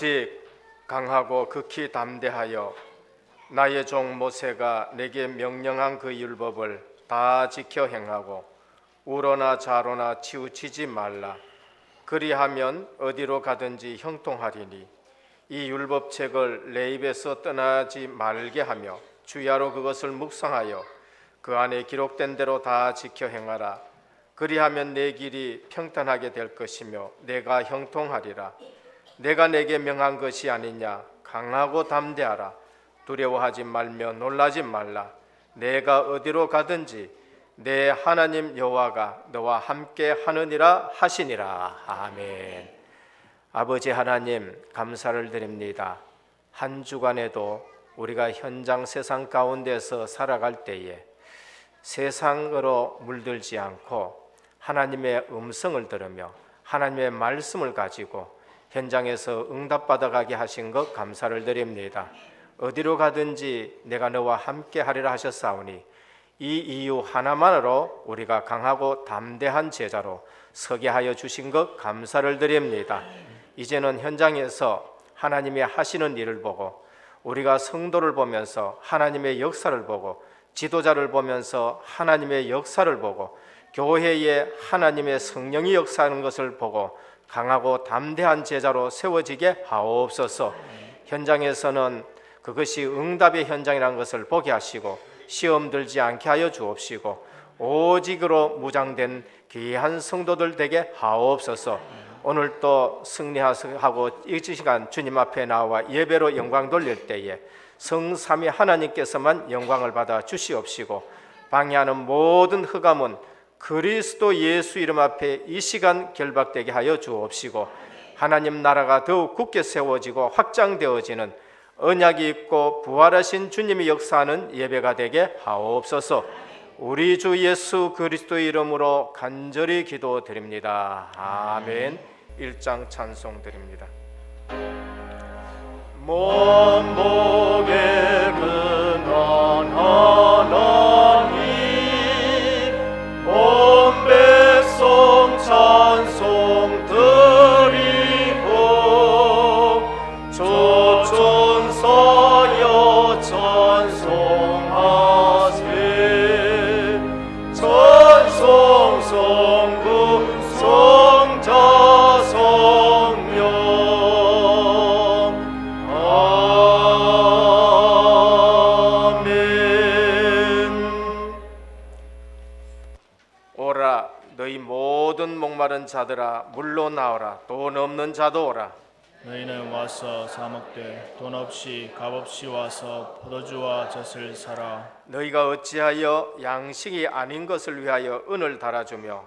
오직 강하고 극히 담대하여 나의 종 모세가 내게 명령한 그 율법을 다 지켜 행하고 우로나 좌로나 치우치지 말라. 그리하면 어디로 가든지 형통하리니 이 율법책을 내 입에서 떠나지 말게 하며 주야로 그것을 묵상하여 그 안에 기록된 대로 다 지켜 행하라. 그리하면 내 길이 평탄하게 될 것이며 내가 형통하리라. 내가 내게 명한 것이 아니냐. 강하고 담대하라. 두려워하지 말며 놀라지 말라. 내가 어디로 가든지 내 하나님 여호와가 너와 함께 하느니라 하시니라. 아멘. 아버지 하나님, 감사를 드립니다. 한 주간에도 우리가 현장 세상 가운데서 살아갈 때에 세상으로 물들지 않고 하나님의 음성을 들으며 하나님의 말씀을 가지고 현장에서 응답받아가게 하신 것 감사를 드립니다. 어디로 가든지 내가 너와 함께 하리라 하셨사오니 이 이유 하나만으로 우리가 강하고 담대한 제자로 서게 하여 주신 것 감사를 드립니다. 이제는 현장에서 하나님이 하시는 일을 보고 우리가 성도를 보면서 하나님의 역사를 보고 지도자를 보면서 하나님의 역사를 보고 교회에 하나님의 성령이 역사하는 것을 보고 강하고 담대한 제자로 세워지게 하옵소서. 현장에서는 그것이 응답의 현장이라는 것을 보게 하시고 시험 들지 않게 하여 주옵시고 오직으로 무장된 귀한 성도들 되게 하옵소서. 오늘 또 승리하고 이 시간 주님 앞에 나와 예배로 영광 돌릴 때에 성삼위 하나님께서만 영광을 받아 주시옵시고 방해하는 모든 흑암은 그리스도 예수 이름 앞에 이 시간 결박되게 하여 주옵시고 하나님 나라가 더욱 굳게 세워지고 확장되어지는 언약이 있고 부활하신 주님이 역사하는 예배가 되게 하옵소서. 우리 주 예수 그리스도의 이름으로 간절히 기도드립니다. 아멘. 1장 찬송 드립니다. 만복의 근원 하나님 온 백성 찬송 드리고 조천사여 찬송하세 찬송 성부 성자 성령 오라 너희 모든 목마른 자들아 물로 나오라. 돈 없는 자도 오라. 너희는 와서 사 먹되 돈 없이 값없이 와서 포도주와 젖을 사라. 너희가 어찌하여 양식이 아닌 것을 위하여 은을 달아주며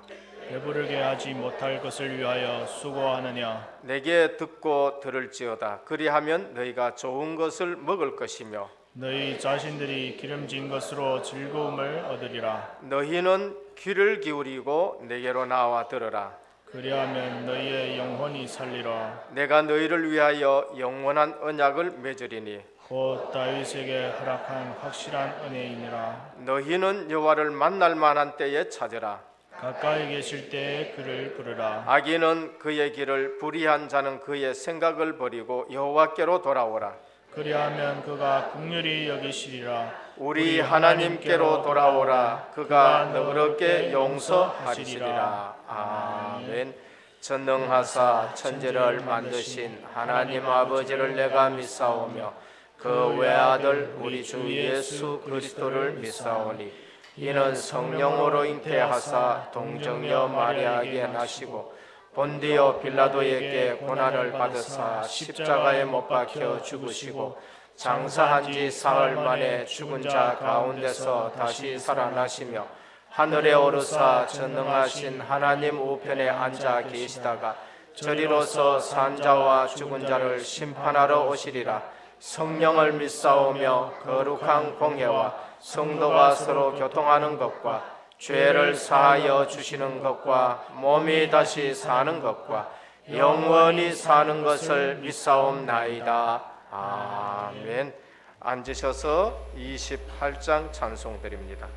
배부르게 하지 못할 것을 위하여 수고하느냐. 내게 듣고 들을지어다. 그리하면 너희가 좋은 것을 먹을 것이며 너희 자신들이 기름진 것으로 즐거움을 얻으리라. 너희는 귀를 기울이고 내게로 나와 들으라. 그리하면 너희의 영혼이 살리라. 내가 너희를 위하여 영원한 언약을 맺으리니 곧 다윗에게 허락한 확실한 은혜이니라. 너희는 여호와를 만날 만한 때에 찾으라. 가까이 계실 때에 그를 부르라. 악인은 그의 길을 불의한 자는 그의 생각을 버리고 여호와께로 돌아오라. 그리하면 그가 긍휼히 여기시리라. 우리 하나님께로 돌아오라. 그가 너그럽게 용서하시리라. 아멘. 전능하사 천지를 만드신 하나님 아버지를 내가 믿사오며 그 외아들 우리 주 예수 그리스도를 믿사오니 이는 성령으로 잉태하사 동정녀 마리아에게 나시고 본디오 빌라도에게 고난을 받으사 십자가에 못 박혀 죽으시고 장사한 지 사흘 만에 죽은 자 가운데서 다시 살아나시며 하늘에 오르사 전능하신 하나님 우편에 앉아 계시다가 저리로서 산자와 죽은 자를 심판하러 오시리라. 성령을 믿사오며 거룩한 공회와 성도가 서로 교통하는 것과 죄를 사하여 주시는 것과 몸이 다시 사는 것과 영원히 사는 것을 믿사옵나이다. 아멘. 앉으셔서 28장 찬송 드립니다.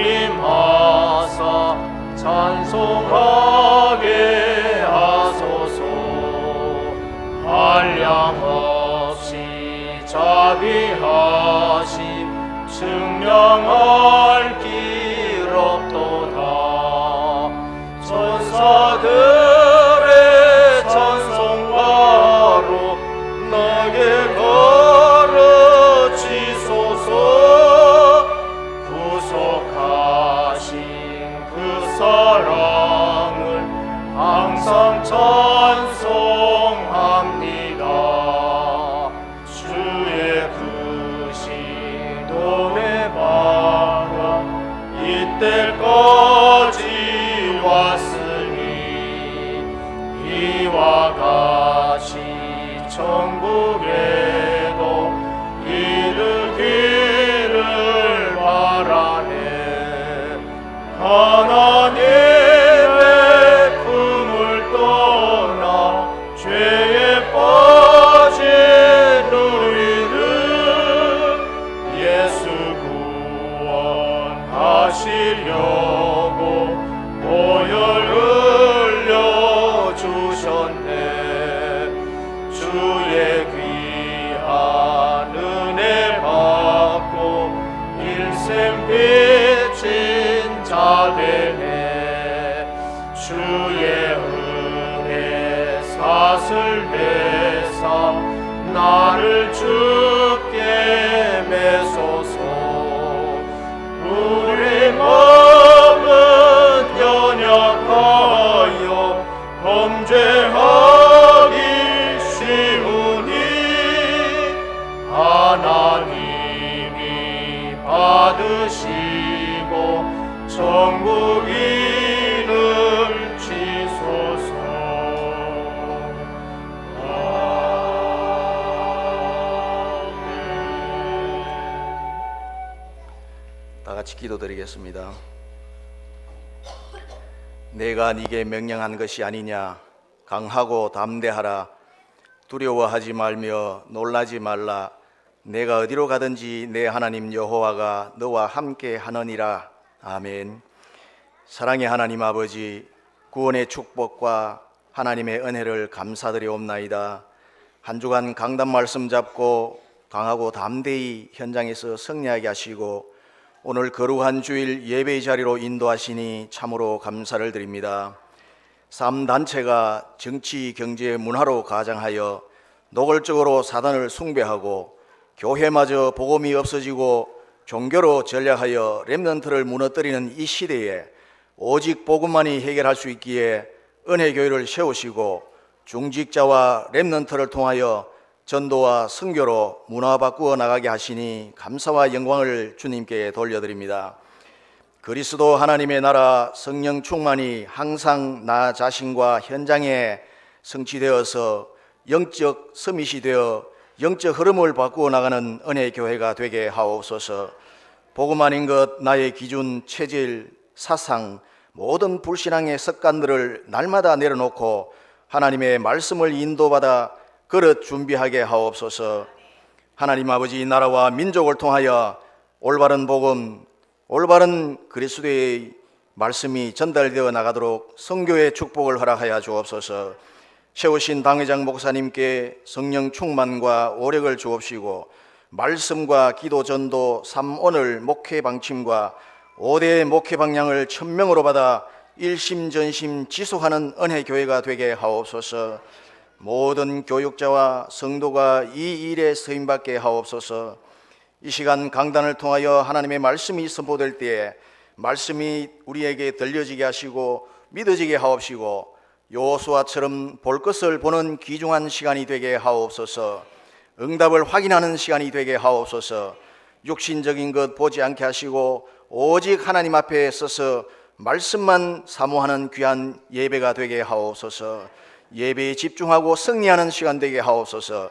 군림하사 찬송하게 하소서. 한량없이 자비하심 증량할 길 없도다. 천사들의 찬송가로 나게 가르치소서. 구속하신 그 사랑을 항상 찬송합니다. 주의 크신 은혜 받아 이때까지 왔으니 이와 같이 천국에도 이르기를 바라네. 하나님의 품을 떠나 죄에 빠진 우리를 예수 구원하시려고 보혈 흘려주셨네. 주의 귀한 은혜 받고 일생 비친 자 되네. 주의 은혜 사슬 대사 나를 주께 매소서. 우리 마음은 연약하여 범죄하기 쉬우니 하나님이 받으시고 천국인을 치소서. 다 같이 기도드리겠습니다. 내가 네게 명령한 것이 아니냐. 강하고 담대하라. 두려워하지 말며 놀라지 말라. 내가 어디로 가든지 내 하나님 여호와가 너와 함께 하느니라. 아멘. 사랑의 하나님 아버지, 구원의 축복과 하나님의 은혜를 감사드리옵나이다. 한 주간 강단 말씀 잡고 강하고 담대히 현장에서 승리하게 하시고 오늘 거룩한 주일 예배의 자리로 인도하시니 참으로 감사를 드립니다. 3단체가 정치, 경제, 문화로 가장하여 노골적으로 사단을 숭배하고 교회마저 복음이 없어지고 종교로 전략하여 렘넌트를 무너뜨리는 이 시대에 오직 복음만이 해결할 수 있기에 은혜교회를 세우시고 중직자와 렘넌트를 통하여 전도와 선교로 문화 바꾸어 나가게 하시니 감사와 영광을 주님께 돌려드립니다. 그리스도 하나님의 나라 성령 충만이 항상 나 자신과 현장에 성취되어서 영적 서밋이 되어 영적 흐름을 바꾸어 나가는 은혜의 교회가 되게 하옵소서. 복음 아닌 것, 나의 기준, 체질, 사상, 모든 불신앙의 습관들을 날마다 내려놓고 하나님의 말씀을 인도받아 그릇 준비하게 하옵소서. 하나님 아버지, 나라와 민족을 통하여 올바른 복음, 올바른 그리스도의 말씀이 전달되어 나가도록 선교의 축복을 허락하여 주옵소서. 세우신 당회장 목사님께 성령 충만과 오력을 주옵시고 말씀과 기도 전도 3오늘 목회 방침과 5대 목회 방향을 천명으로 받아 일심전심 지속하는 은혜 교회가 되게 하옵소서. 모든 교육자와 성도가 이 일에 쓰임받게 하옵소서. 이 시간 강단을 통하여 하나님의 말씀이 선포될 때에 말씀이 우리에게 들려지게 하시고 믿어지게 하옵시고 여호수아처럼 볼 것을 보는 귀중한 시간이 되게 하옵소서. 응답을 확인하는 시간이 되게 하옵소서. 육신적인 것 보지 않게 하시고 오직 하나님 앞에 서서 말씀만 사모하는 귀한 예배가 되게 하옵소서. 예배에 집중하고 승리하는 시간 되게 하옵소서.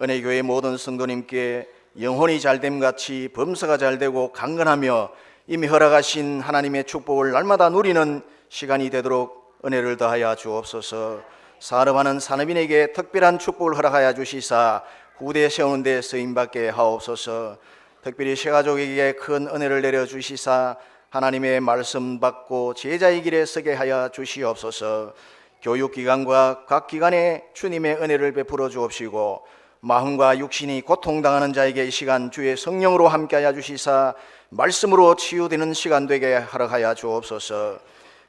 은혜교회 모든 성도님께 영혼이 잘됨같이 범사가 잘되고 강건하며 이미 허락하신 하나님의 축복을 날마다 누리는 시간이 되도록 은혜를 더하여 주옵소서. 산업하는 산업인에게 특별한 축복을 허락하여 주시사 후대 세우는 데 쓰임받게 하옵소서. 특별히 새가족에게 큰 은혜를 내려주시사 하나님의 말씀 받고 제자의 길에 서게 하여 주시옵소서. 교육기관과 각 기관에 주님의 은혜를 베풀어 주옵시고 마음과 육신이 고통당하는 자에게 이 시간 주의 성령으로 함께하여 주시사 말씀으로 치유되는 시간 되게 허락하여 주옵소서.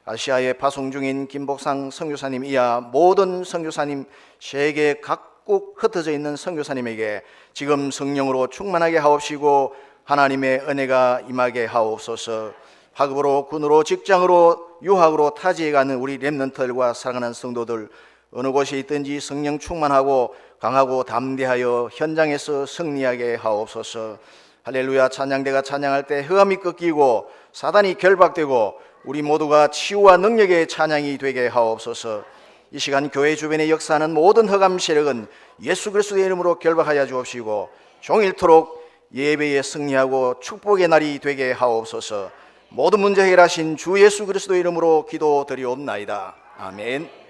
아시아에 파송 중인 김복상 선교사님 이하 모든 선교사님, 세계 각국 흩어져 있는 선교사님에게 지금 성령으로 충만하게 하옵시고 하나님의 은혜가 임하게 하옵소서. 학업으로, 군으로, 직장으로, 유학으로 타지에 가는 우리 렘넌트들과 사랑하는 성도들 어느 곳에 있든지 성령 충만하고 강하고 담대하여 현장에서 승리하게 하옵소서. 할렐루야. 찬양대가 찬양할 때 흑암이 꺾이고 사단이 결박되고 우리 모두가 치유와 능력의 찬양이 되게 하옵소서. 이 시간 교회 주변에 역사하는 모든 흑암 세력은 예수 그리스도의 이름으로 결박하여 주옵시고 종일토록 예배에 승리하고 축복의 날이 되게 하옵소서. 모든 문제 해결하신 주 예수 그리스도의 이름으로 기도드리옵나이다. 아멘.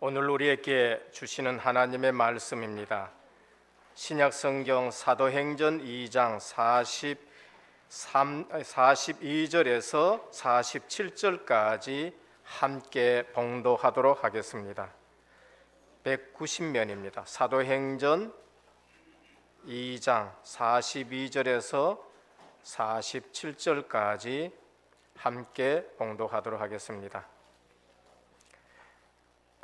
오늘 우리에게 주시는 하나님의 말씀입니다. 신약성경 사도행전 2장 42절에서 47절까지 함께 봉독하도록 하겠습니다. 190면입니다. 사도행전 2장 42절에서 47절까지 함께 봉독하도록 하겠습니다.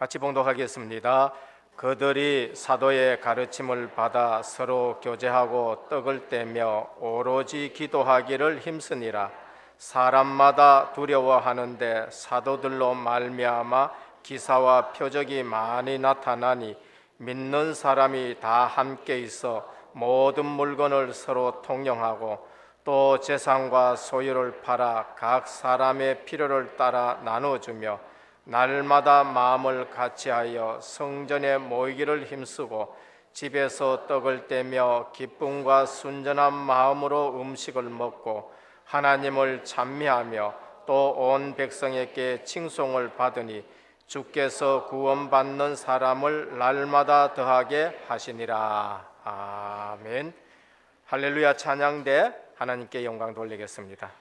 같이 봉독하겠습니다. 그들이 사도의 가르침을 받아 서로 교제하고 떡을 떼며 오로지 기도하기를 힘쓰니라. 사람마다 두려워하는데 사도들로 말미암아 기사와 표적이 많이 나타나니 믿는 사람이 다 함께 있어 모든 물건을 서로 통용하고 또 재산과 소유를 팔아 각 사람의 필요를 따라 나누어주며 날마다 마음을 같이하여 성전에 모이기를 힘쓰고 집에서 떡을 떼며 기쁨과 순전한 마음으로 음식을 먹고 하나님을 찬미하며 또 온 백성에게 칭송을 받으니 주께서 구원받는 사람을 날마다 더하게 하시니라. 아멘. 할렐루야. 찬양대 하나님께 영광 돌리겠습니다.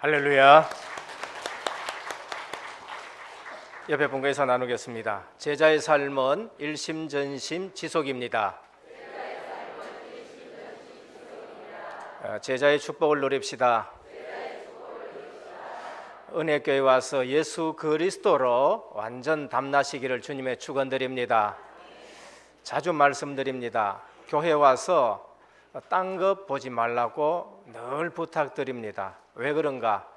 할렐루야. 옆에 분과에서 나누겠습니다. 제자의 삶은 일심전심 지속입니다. 제자의 축복을 누립시다. 은혜교회 와서 예수 그리스도로 완전 담나시기를 주님의 축원드립니다. 자주 말씀드립니다. 교회 와서 딴 것 보지 말라고 늘 부탁드립니다. 왜 그런가?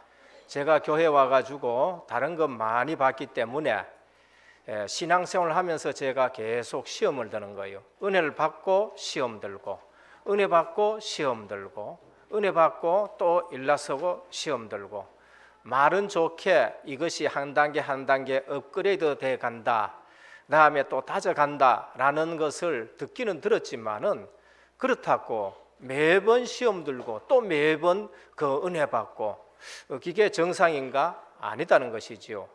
제가 교회 와가지고 다른 것 많이 봤기 때문에 신앙생활을 하면서 제가 계속 시험을 드는 거예요. 은혜를 받고 시험 들고, 은혜 받고 시험 들고, 은혜 받고 또 일나서고 시험 들고, 말은 좋게 이것이 한 단계 한 단계 업그레이드 돼 간다, 다음에 또 다져간다 라는 것을 듣기는 들었지만은 그렇다고 매번 시험 들고 또 매번 그 은혜 받고 이게 정상인가? 아니다는 것이지요.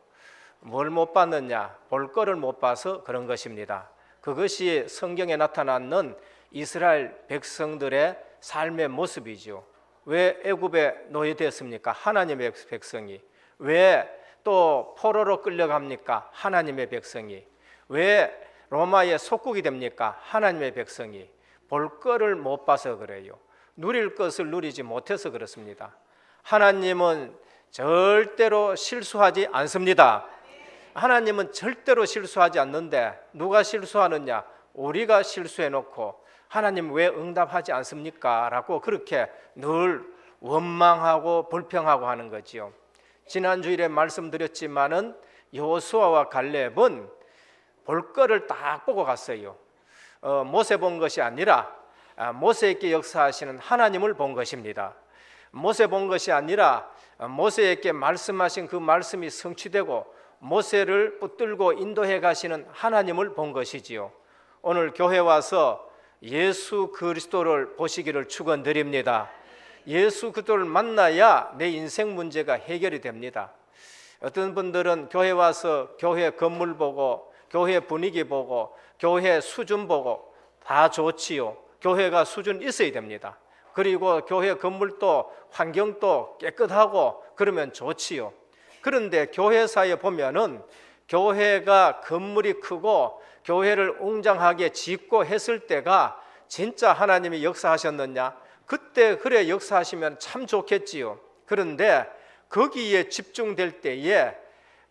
뭘 못 봤느냐? 볼 거를 못 봐서 그런 것입니다. 그것이 성경에 나타나는 이스라엘 백성들의 삶의 모습이지요. 왜 애굽에 노예되었습니까? 하나님의 백성이. 왜 또 포로로 끌려갑니까? 하나님의 백성이. 왜 로마의 속국이 됩니까? 하나님의 백성이. 볼 거를 못 봐서 그래요. 누릴 것을 누리지 못해서 그렇습니다. 하나님은 절대로 실수하지 않습니다. 하나님은 절대로 실수하지 않는데 누가 실수하느냐? 우리가 실수해놓고 하나님 왜 응답하지 않습니까? 라고 그렇게 늘 원망하고 불평하고 하는 거지요. 지난 주일에 말씀드렸지만은 여호수아와 갈렙은 볼 거를 딱 보고 갔어요. 모세 본 것이 아니라 모세에게 역사하시는 하나님을 본 것입니다. 모세 본 것이 아니라 모세에게 말씀하신 그 말씀이 성취되고 모세를 붙들고 인도해 가시는 하나님을 본 것이지요. 오늘 교회 와서 예수 그리스도를 보시기를 축원드립니다. 예수 그리스도를 만나야 내 인생 문제가 해결이 됩니다. 어떤 분들은 교회 와서 교회 건물 보고 교회 분위기 보고 교회 수준 보고 다 좋지요. 교회가 수준 있어야 됩니다. 그리고 교회 건물도 환경도 깨끗하고 그러면 좋지요. 그런데 교회사에 보면은 교회가 건물이 크고 교회를 웅장하게 짓고 했을 때가 진짜 하나님이 역사하셨느냐? 그때 그래 역사하시면 참 좋겠지요. 그런데 거기에 집중될 때에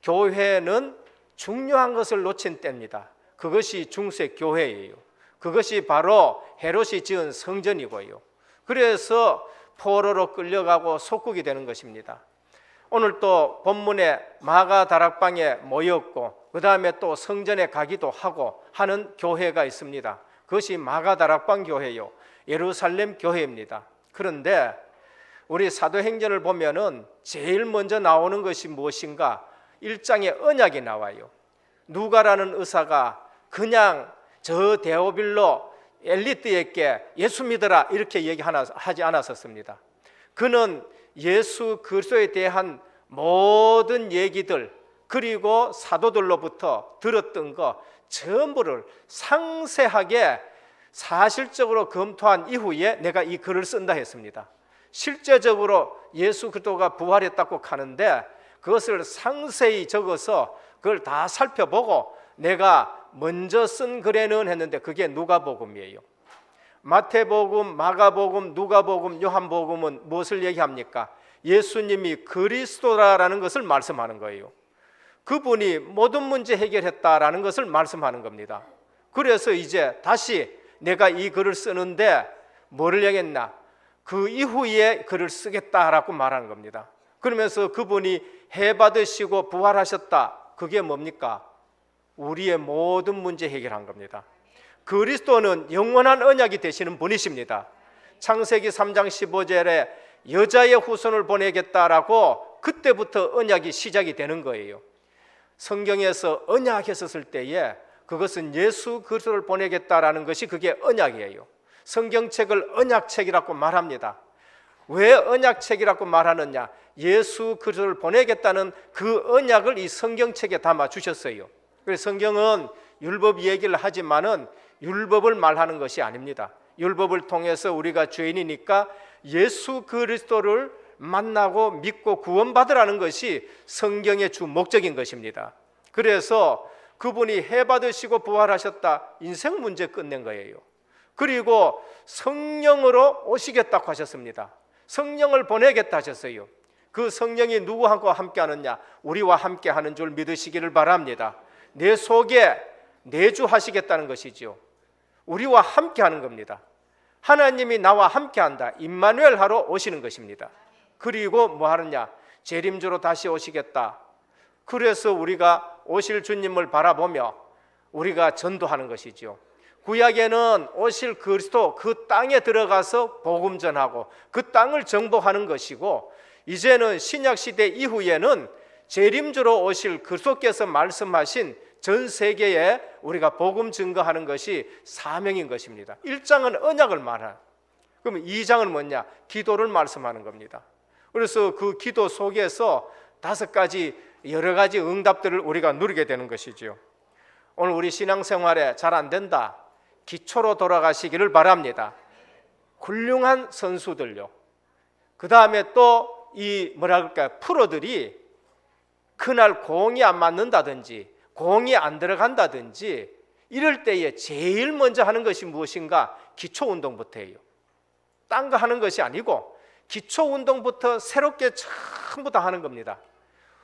교회는 중요한 것을 놓친 때입니다. 그것이 중세 교회예요. 그것이 바로 헤롯이 지은 성전이고요. 그래서 포로로 끌려가고 속국이 되는 것입니다. 오늘 또 본문에 마가 다락방에 모였고 그 다음에 또 성전에 가기도 하고 하는 교회가 있습니다. 그것이 마가 다락방 교회요, 예루살렘 교회입니다. 그런데 우리 사도행전을 보면은 제일 먼저 나오는 것이 무엇인가? 1장에 언약이 나와요. 누가라는 의사가 그냥 저 데오빌로 엘리트에게 예수 믿어라 이렇게 얘기하지 않았었습니다. 그는 예수 그리스도에 대한 모든 얘기들 그리고 사도들로부터 들었던 거 전부를 상세하게 사실적으로 검토한 이후에 내가 이 글을 쓴다 했습니다. 실제적으로 예수 그리스도가 부활했다고 하는데 그것을 상세히 적어서 그걸 다 살펴보고 내가 먼저 쓴 글에는 했는데 그게 누가복음이에요. 마태복음, 마가복음, 누가복음, 요한복음은 무엇을 얘기합니까? 예수님이 그리스도라는 것을 말씀하는 거예요. 그분이 모든 문제 해결했다라는 것을 말씀하는 겁니다. 그래서 이제 다시 내가 이 글을 쓰는데 뭐를 얘기했나? 그 이후에 글을 쓰겠다라고 말하는 겁니다. 그러면서 그분이 해받으시고 부활하셨다. 그게 뭡니까? 우리의 모든 문제 해결한 겁니다. 그리스도는 영원한 언약이 되시는 분이십니다. 창세기 3장 15절에 여자의 후손을 보내겠다라고 그때부터 언약이 시작이 되는 거예요. 성경에서 언약했었을 때에 그것은 예수 그리스도를 보내겠다라는 것이 그게 언약이에요. 성경책을 언약책이라고 말합니다. 왜 언약책이라고 말하느냐? 예수 그리스도를 보내겠다는 그 언약을 이 성경책에 담아 주셨어요. 그래서 성경은 율법 얘기를 하지만은 율법을 말하는 것이 아닙니다. 율법을 통해서 우리가 죄인이니까 예수 그리스도를 만나고 믿고 구원받으라는 것이 성경의 주 목적인 것입니다. 그래서 그분이 해 받으시고 부활하셨다, 인생 문제 끝낸 거예요. 그리고 성령으로 오시겠다고 하셨습니다. 성령을 보내겠다 하셨어요. 그 성령이 누구하고 함께 하느냐? 우리와 함께 하는 줄 믿으시기를 바랍니다. 내 속에 내주하시겠다는 것이죠. 우리와 함께 하는 겁니다. 하나님이 나와 함께 한다, 임마누엘 하러 오시는 것입니다. 그리고 뭐 하느냐? 재림주로 다시 오시겠다. 그래서 우리가 오실 주님을 바라보며 우리가 전도하는 것이죠. 구약에는 오실 그리스도, 그 땅에 들어가서 복음 전하고 그 땅을 정복하는 것이고, 이제는 신약 시대 이후에는 재림주로 오실 그리스도께서 말씀하신 전 세계에 우리가 복음 증거하는 것이 사명인 것입니다. 1장은 언약을 말하는, 그럼 2장은 뭐냐? 기도를 말씀하는 겁니다. 그래서 그 기도 속에서 5가지 여러 가지 응답들을 우리가 누리게 되는 것이죠. 오늘 우리 신앙생활에 잘 안 된다, 기초로 돌아가시기를 바랍니다. 훌륭한 선수들요, 그 다음에 또 이 프로들이 그날 공이 안 맞는다든지 공이 안 들어간다든지 이럴 때에 제일 먼저 하는 것이 무엇인가? 기초 운동부터 해요. 딴 거 하는 것이 아니고 기초 운동부터 새롭게 전부 다 하는 겁니다.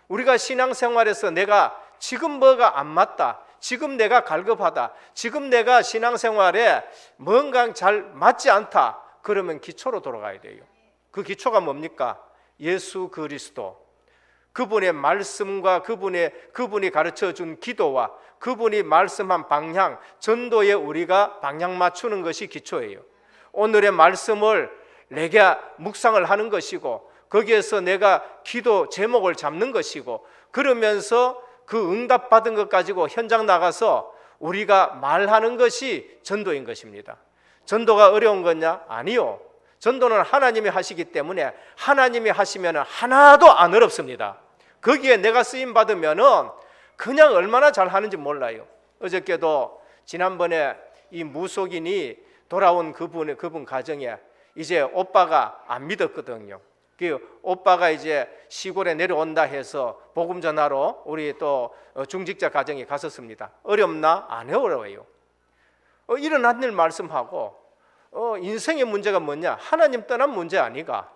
우리가 신앙생활에서 내가 지금 뭐가 안 맞다, 지금 내가 갈급하다, 지금 내가 신앙생활에 뭔가 잘 맞지 않다, 그러면 기초로 돌아가야 돼요. 그 기초가 뭡니까? 예수 그리스도, 그분의 말씀과 그분이 가르쳐준 기도와 그분이 말씀한 방향, 전도에 우리가 방향 맞추는 것이 기초예요. 오늘의 말씀을 내가 묵상을 하는 것이고, 거기에서 내가 기도 제목을 잡는 것이고, 그러면서 그 응답 받은 것 가지고 현장 나가서 우리가 말하는 것이 전도인 것입니다. 전도가 어려운 거냐? 아니요. 전도는 하나님이 하시기 때문에 하나님이 하시면 하나도 안 어렵습니다. 거기에 내가 쓰임 받으면은 그냥 얼마나 잘하는지 몰라요. 어저께도 지난번에 이 무속인이 돌아온 그분 가정에 이제 오빠가 안 믿었거든요. 그 오빠가 이제 시골에 내려온다 해서 복음 전하러 우리 또 중직자 가정에 갔었습니다. 어렵나? 안 어려워요. 일어난 일 말씀하고, 인생의 문제가 뭐냐? 하나님 떠난 문제 아니가?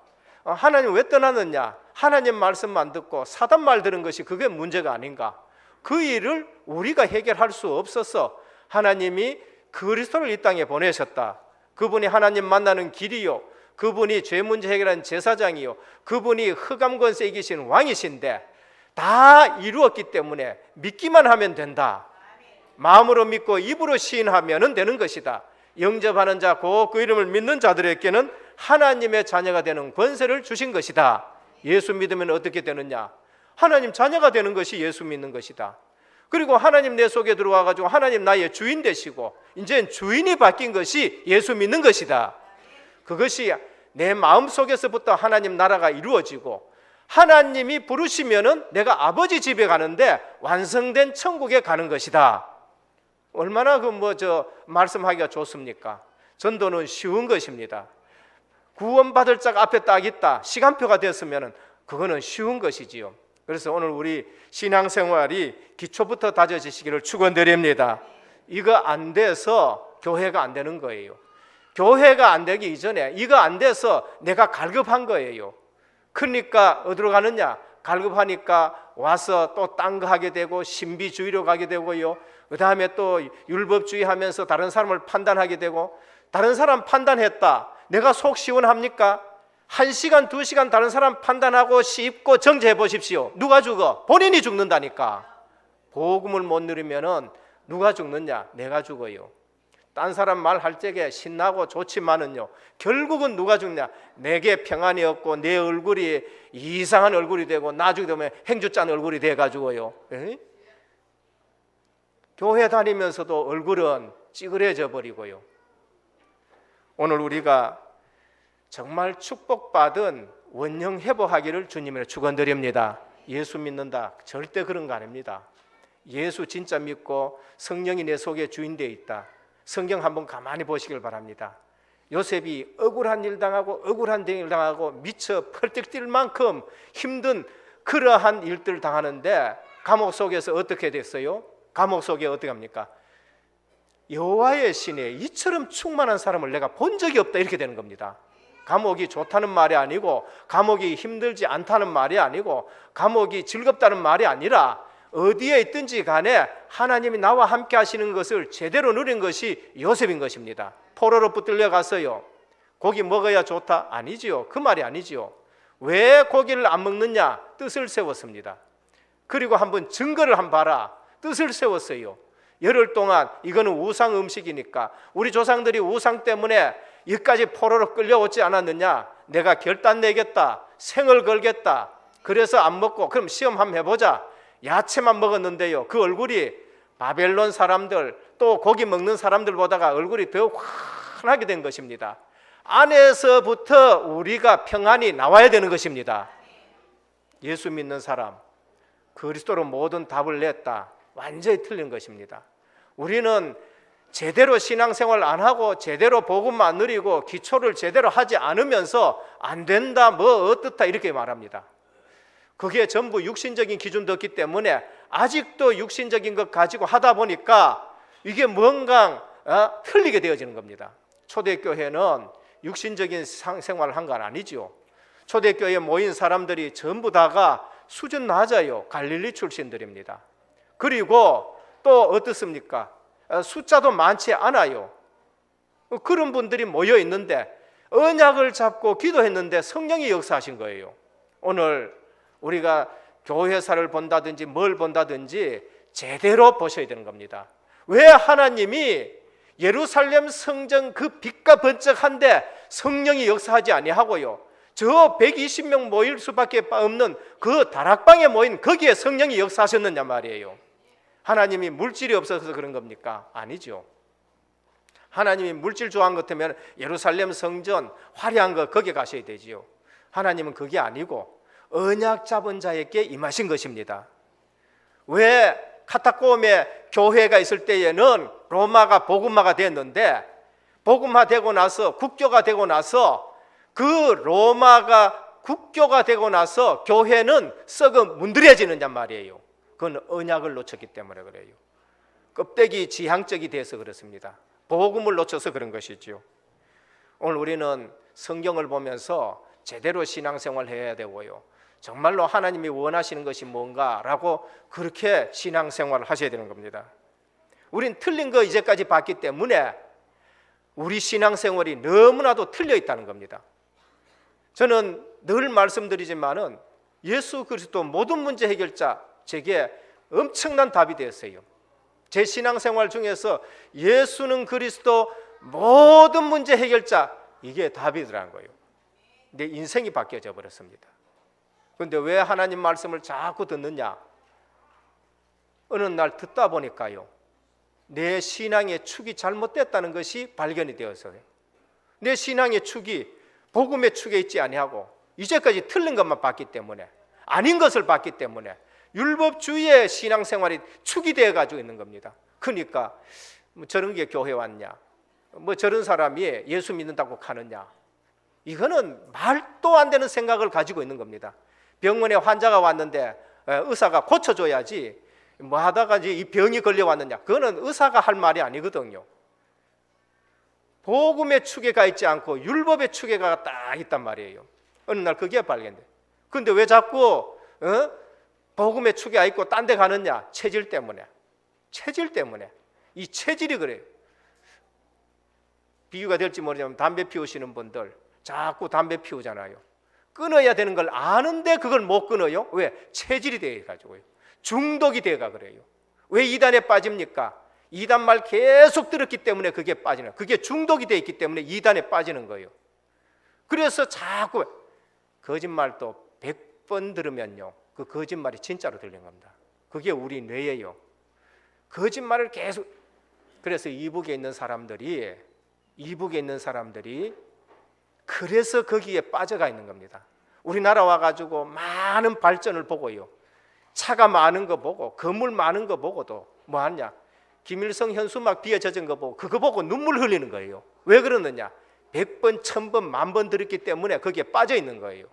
하나님 왜 떠났느냐? 하나님 말씀만 듣고 사단 말 들은 것이 그게 문제가 아닌가? 그 일을 우리가 해결할 수 없어서 하나님이 그리스도를 이 땅에 보내셨다. 그분이 하나님 만나는 길이요, 그분이 죄 문제 해결하는 제사장이요, 그분이 흑암 권세 이기신 왕이신데 다 이루었기 때문에 믿기만 하면 된다. 마음으로 믿고 입으로 시인하면 되는 것이다. 영접하는 자, 그 이름을 믿는 자들에게는 하나님의 자녀가 되는 권세를 주신 것이다. 예수 믿으면 어떻게 되느냐? 하나님 자녀가 되는 것이 예수 믿는 것이다. 그리고 하나님 내 속에 들어와 가지고 하나님 나의 주인 되시고 이제 주인이 바뀐 것이 예수 믿는 것이다. 그것이 내 마음 속에서부터 하나님 나라가 이루어지고, 하나님이 부르시면은 내가 아버지 집에 가는데 완성된 천국에 가는 것이다. 얼마나 말씀하기가 좋습니까? 전도는 쉬운 것입니다. 구원받을 자가 앞에 딱 있다, 시간표가 됐으면은 그거는 쉬운 것이지요. 그래서 오늘 우리 신앙생활이 기초부터 다져지시기를 축원드립니다. 이거 안 돼서 교회가 안 되는 거예요. 교회가 안 되기 이전에 이거 안 돼서 내가 갈급한 거예요. 그러니까 어디로 가느냐? 갈급하니까 와서 또 딴 거 하게 되고 신비주의로 가게 되고요, 그 다음에 또 율법주의 하면서 다른 사람을 판단하게 되고, 다른 사람 판단했다, 내가 속 시원합니까? 1시간 2시간 다른 사람 판단하고 씹고 정죄해 보십시오. 누가 죽어? 본인이 죽는다니까. 복음을 못 누리면은 누가 죽느냐? 내가 죽어요. 딴 사람 말할 적에 신나고 좋지만은요, 결국은 누가 죽냐? 내게 평안이 없고 내 얼굴이 이상한 얼굴이 되고 나중에 되면 행주 짠 얼굴이 돼가지고요, 교회 다니면서도 얼굴은 찌그레져 버리고요. 오늘 우리가 정말 축복받은 원형 회복하기를 주님으로 축원드립니다. 예수 믿는다, 절대 그런 거 아닙니다. 예수 진짜 믿고 성령이 내 속에 주인되어 있다. 성경 한번 가만히 보시길 바랍니다. 요셉이 억울한 일 당하고 억울한 일 당하고 미쳐 펄떡 뛸 만큼 힘든 그러한 일들을 당하는데 감옥 속에서 어떻게 됐어요? 감옥 속에 어떻게 합니까? 여호와의 신에 이처럼 충만한 사람을 내가 본 적이 없다 이렇게 되는 겁니다. 감옥이 좋다는 말이 아니고 감옥이 힘들지 않다는 말이 아니고 감옥이 즐겁다는 말이 아니라 어디에 있든지 간에 하나님이 나와 함께 하시는 것을 제대로 누린 것이 요셉인 것입니다. 포로로 붙들려 갔어요. 고기 먹어야 좋다? 아니지요. 그 말이 아니지요. 왜 고기를 안 먹느냐? 뜻을 세웠습니다. 그리고 한번 증거를 한번 봐라. 뜻을 세웠어요. 열흘 동안 이거는 우상 음식이니까 우리 조상들이 우상 때문에 여기까지 포로로 끌려오지 않았느냐? 내가 결단 내겠다. 생을 걸겠다. 그래서 안 먹고 그럼 시험 한번 해보자. 야채만 먹었는데요. 그 얼굴이 바벨론 사람들 또 고기 먹는 사람들보다가 얼굴이 더 환하게 된 것입니다. 안에서부터 우리가 평안이 나와야 되는 것입니다. 예수 믿는 사람 그리스도로 모든 답을 냈다. 완전히 틀린 것입니다. 우리는 제대로 신앙생활 안 하고 제대로 복음만 안 누리고 기초를 제대로 하지 않으면서 안 된다 뭐 어떻다 이렇게 말합니다. 그게 전부 육신적인 기준도 없기 때문에 아직도 육신적인 것 가지고 하다 보니까 이게 뭔가 틀리게 되어지는 겁니다. 초대교회는 육신적인 생활을 한 건 아니죠. 초대교회에 모인 사람들이 전부 다가 수준 낮아요. 갈릴리 출신들입니다. 그리고 또 어떻습니까? 숫자도 많지 않아요. 그런 분들이 모여 있는데 언약을 잡고 기도했는데 성령이 역사하신 거예요. 오늘 우리가 교회사를 본다든지 뭘 본다든지 제대로 보셔야 되는 겁니다. 왜 하나님이 예루살렘 성전 그 빛과 번쩍한데 성령이 역사하지 아니하고요, 저 120명 모일 수밖에 없는 그 다락방에 모인 거기에 성령이 역사하셨느냐 말이에요. 하나님이 물질이 없어서 그런 겁니까? 아니죠. 하나님이 물질 좋아한 것 같으면 예루살렘 성전 화려한 거 거기에 가셔야 되지요. 하나님은 그게 아니고 언약 잡은 자에게 임하신 것입니다. 왜 카타콤에 교회가 있을 때에는 로마가 복음화가 됐는데 복음화되고 나서 국교가 되고 나서 그 로마가 국교가 되고 나서 교회는 썩어 문드려지느냐 말이에요. 그건 언약을 놓쳤기 때문에 그래요. 껍데기 지향적이 돼서 그렇습니다. 복음을 놓쳐서 그런 것이죠. 오늘 우리는 성경을 보면서 제대로 신앙생활을 해야 되고요, 정말로 하나님이 원하시는 것이 뭔가라고 그렇게 신앙생활을 하셔야 되는 겁니다. 우린 틀린 거 이제까지 봤기 때문에 우리 신앙생활이 너무나도 틀려 있다는 겁니다. 저는 늘 말씀드리지만은 예수 그리스도 모든 문제 해결자, 제게 엄청난 답이 되었어요. 제 신앙생활 중에서 예수는 그리스도 모든 문제 해결자, 이게 답이더라는 거예요. 내 인생이 바뀌어져 버렸습니다. 그런데 왜 하나님 말씀을 자꾸 듣느냐? 어느 날 듣다 보니까요, 내 신앙의 축이 잘못됐다는 것이 발견이 되어서요. 내 신앙의 축이 복음의 축에 있지 아니하고 이제까지 틀린 것만 봤기 때문에, 아닌 것을 봤기 때문에 율법주의의 신앙생활이 축이 되어가지고 있는 겁니다. 그러니까 뭐 저런 게 교회 왔냐, 뭐 저런 사람이 예수 믿는다고 가느냐, 이거는 말도 안 되는 생각을 가지고 있는 겁니다. 병원에 환자가 왔는데 의사가 고쳐줘야지 뭐 하다가 이제 이 병이 걸려왔느냐, 그거는 의사가 할 말이 아니거든요. 복음의 축에 가 있지 않고 율법의 축에 가 딱 있단 말이에요. 어느 날 그게 발견돼. 그런데 왜 자꾸 복음의 축에 가 있고 딴 데 가느냐? 체질 때문에. 체질 때문에. 이 체질이 그래요. 비유가 될지 모르지만 담배 피우시는 분들 자꾸 담배 피우잖아요. 끊어야 되는 걸 아는데 그걸 못 끊어요. 왜? 체질이 돼가지고요. 중독이 돼가 그래요. 왜 이단에 빠집니까? 이단 말 계속 들었기 때문에 그게 빠지는, 그게 중독이 돼 있기 때문에 이단에 빠지는 거예요. 그래서 자꾸 거짓말도 100번 들으면요, 그 거짓말이 진짜로 들리는 겁니다. 그게 우리 뇌예요. 거짓말을 계속. 그래서 이북에 있는 사람들이 그래서 거기에 빠져가 있는 겁니다. 우리나라 와가지고 많은 발전을 보고요, 차가 많은 거 보고 건물 많은 거 보고도 뭐하냐, 김일성 현수막 비어 젖은 거 보고 그거 보고 눈물 흘리는 거예요. 왜 그러느냐? 100번, 1000번, 10,000번 들었기 때문에 거기에 빠져 있는 거예요.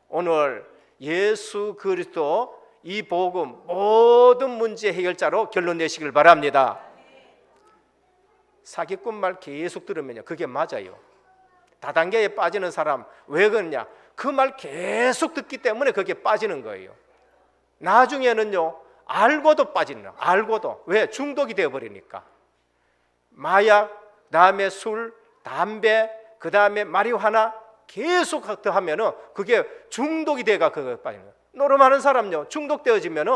오늘 예수 그리스도 이 복음 모든 문제 해결자로 결론 내시길 바랍니다. 사기꾼 말 계속 들으면요, 그게 맞아요. 다단계에 빠지는 사람 왜 그러냐? 그 말 계속 듣기 때문에 거기에 빠지는 거예요. 나중에는요, 알고도 빠지는 거예요. 알고도. 왜? 중독이 되어버리니까. 마약, 그다음에 술, 담배, 그다음에 마리화나 계속 하면은 그게 중독이 돼가 그거 빠지는 거예요. 노름하는 사람요, 중독되어지면은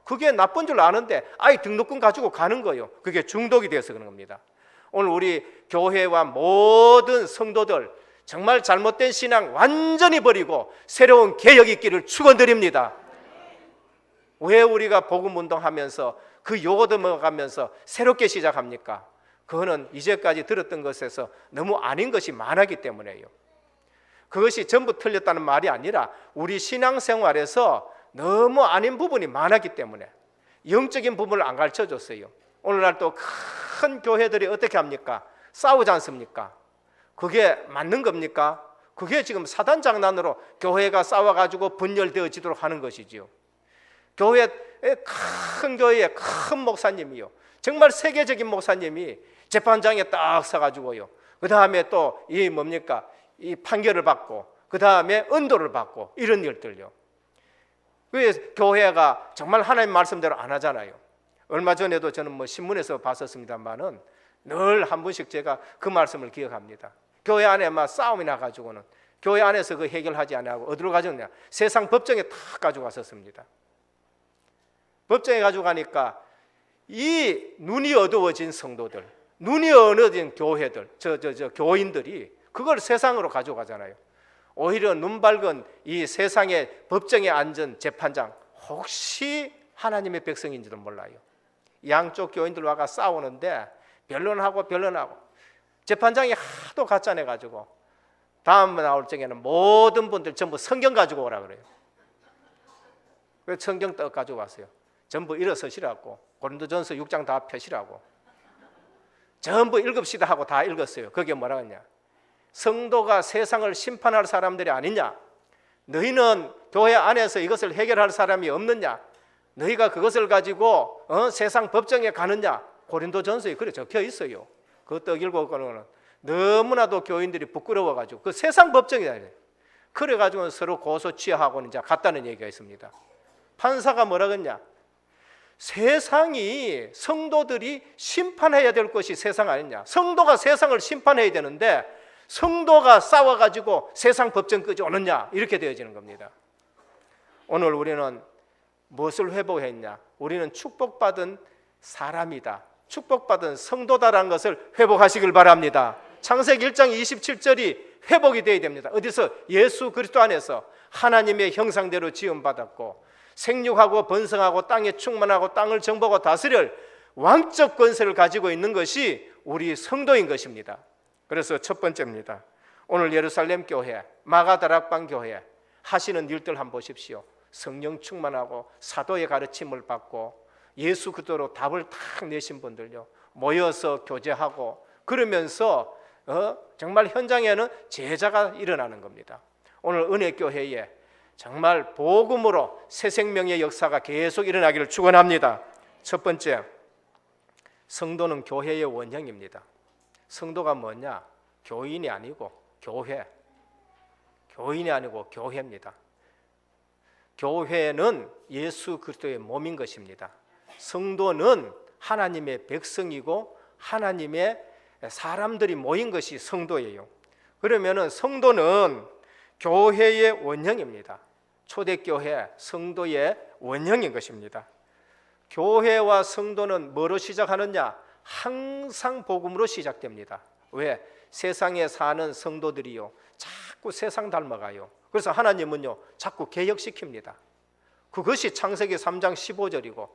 그게 나쁜 줄 아는데 아예 등록금 가지고 가는 거예요. 그게 중독이 돼서 그런 겁니다. 오늘 우리 교회와 모든 성도들 정말 잘못된 신앙 완전히 버리고 새로운 개혁이 있기를 축원드립니다. 왜 우리가 복음 운동하면서 그 요거도 먹어가면서 새롭게 시작합니까? 그거는 이제까지 들었던 것에서 너무 아닌 것이 많았기 때문에요. 그것이 전부 틀렸다는 말이 아니라 우리 신앙생활에서 너무 아닌 부분이 많았기 때문에 영적인 부분을 안 가르쳐줬어요. 오늘날 또 큰 교회들이 어떻게 합니까? 싸우지 않습니까? 그게 맞는 겁니까? 그게 지금 사단 장난으로 교회가 싸워가지고 분열되어지도록 하는 것이지요. 큰 교회에 큰 목사님이요, 정말 세계적인 목사님이 재판장에 딱 서가지고요, 그 다음에 또 이 뭡니까? 이 판결을 받고 그 다음에 은도를 받고 이런 일들요. 왜 교회가 정말 하나님 말씀대로 안 하잖아요. 얼마 전에도 저는 신문에서 봤었습니다만은 늘 한 번씩 제가 그 말씀을 기억합니다. 교회 안에 막 싸움이 나가지고는 교회 안에서 그 해결하지 않고 어디로 가져오냐? 세상 법정에 다 가지고 갔었습니다. 법정에 가지고 가니까 이 눈이 어두워진 성도들, 눈이 어두워진 교회들, 교인들이 그걸 세상으로 가져가잖아요. 오히려 눈 밝은 이 세상의 법정에 앉은 재판장, 혹시 하나님의 백성인지도 몰라요. 양쪽 교인들 와가 싸우는데 변론하고 재판장이 하도 가짜내가지고 다음 나올 적에는 모든 분들 전부 성경 가지고 오라 그래요. 그래서 성경 떡 가지고 왔어요. 전부 일어서시라고, 고린도전서 6장 다 펴시라고, 전부 읽읍시다 하고 다 읽었어요. 그게 뭐라 하냐? 성도가 세상을 심판할 사람들이 아니냐? 너희는 교회 안에서 이것을 해결할 사람이 없느냐? 너희가 그것을 가지고 세상 법정에 가느냐? 고린도전서에 그래 적혀 있어요. 그 떡 읽고는 너무나도 교인들이 부끄러워가지고 그 세상 법정이다. 그래가지고 서로 고소 취하고 이제 갔다는 얘기가 있습니다. 판사가 뭐라 그랬냐? 세상이 성도들이 심판해야 될 것이 세상 아니냐? 성도가 세상을 심판해야 되는데 성도가 싸워가지고 세상 법정까지 오느냐? 이렇게 되어지는 겁니다. 오늘 우리는 무엇을 회복했냐? 우리는 축복받은 사람이다, 축복받은 성도다라는 것을 회복하시길 바랍니다. 창세기 1장 27절이 회복이 되어야 됩니다. 어디서? 예수 그리스도 안에서 하나님의 형상대로 지음받았고 생육하고 번성하고 땅에 충만하고 땅을 정복하고 다스릴 왕적 권세를 가지고 있는 것이 우리 성도인 것입니다. 그래서 첫 번째입니다. 오늘 예루살렘 교회, 마가다락방 교회 하시는 일들 한번 보십시오. 성령 충만하고 사도의 가르침을 받고 예수 그리스도로 답을 탁 내신 분들요, 모여서 교제하고 그러면서 정말 현장에는 제자가 일어나는 겁니다. 오늘 은혜교회에 정말 복음으로 새 생명의 역사가 계속 일어나기를 축원합니다. 첫 번째, 성도는 교회의 원형입니다. 성도가 뭐냐? 교인이 아니고 교회, 교인이 아니고 교회입니다. 교회는 예수 그리스도의 몸인 것입니다. 성도는 하나님의 백성이고 하나님의 사람들이 모인 것이 성도예요. 그러면은 성도는 교회의 원형입니다. 초대교회 성도의 원형인 것입니다. 교회와 성도는 뭐로 시작하느냐? 항상 복음으로 시작됩니다. 왜? 세상에 사는 성도들이요, 자꾸 세상 닮아가요. 그래서 하나님은요, 자꾸 개혁시킵니다. 그것이 창세기 3장 15절이고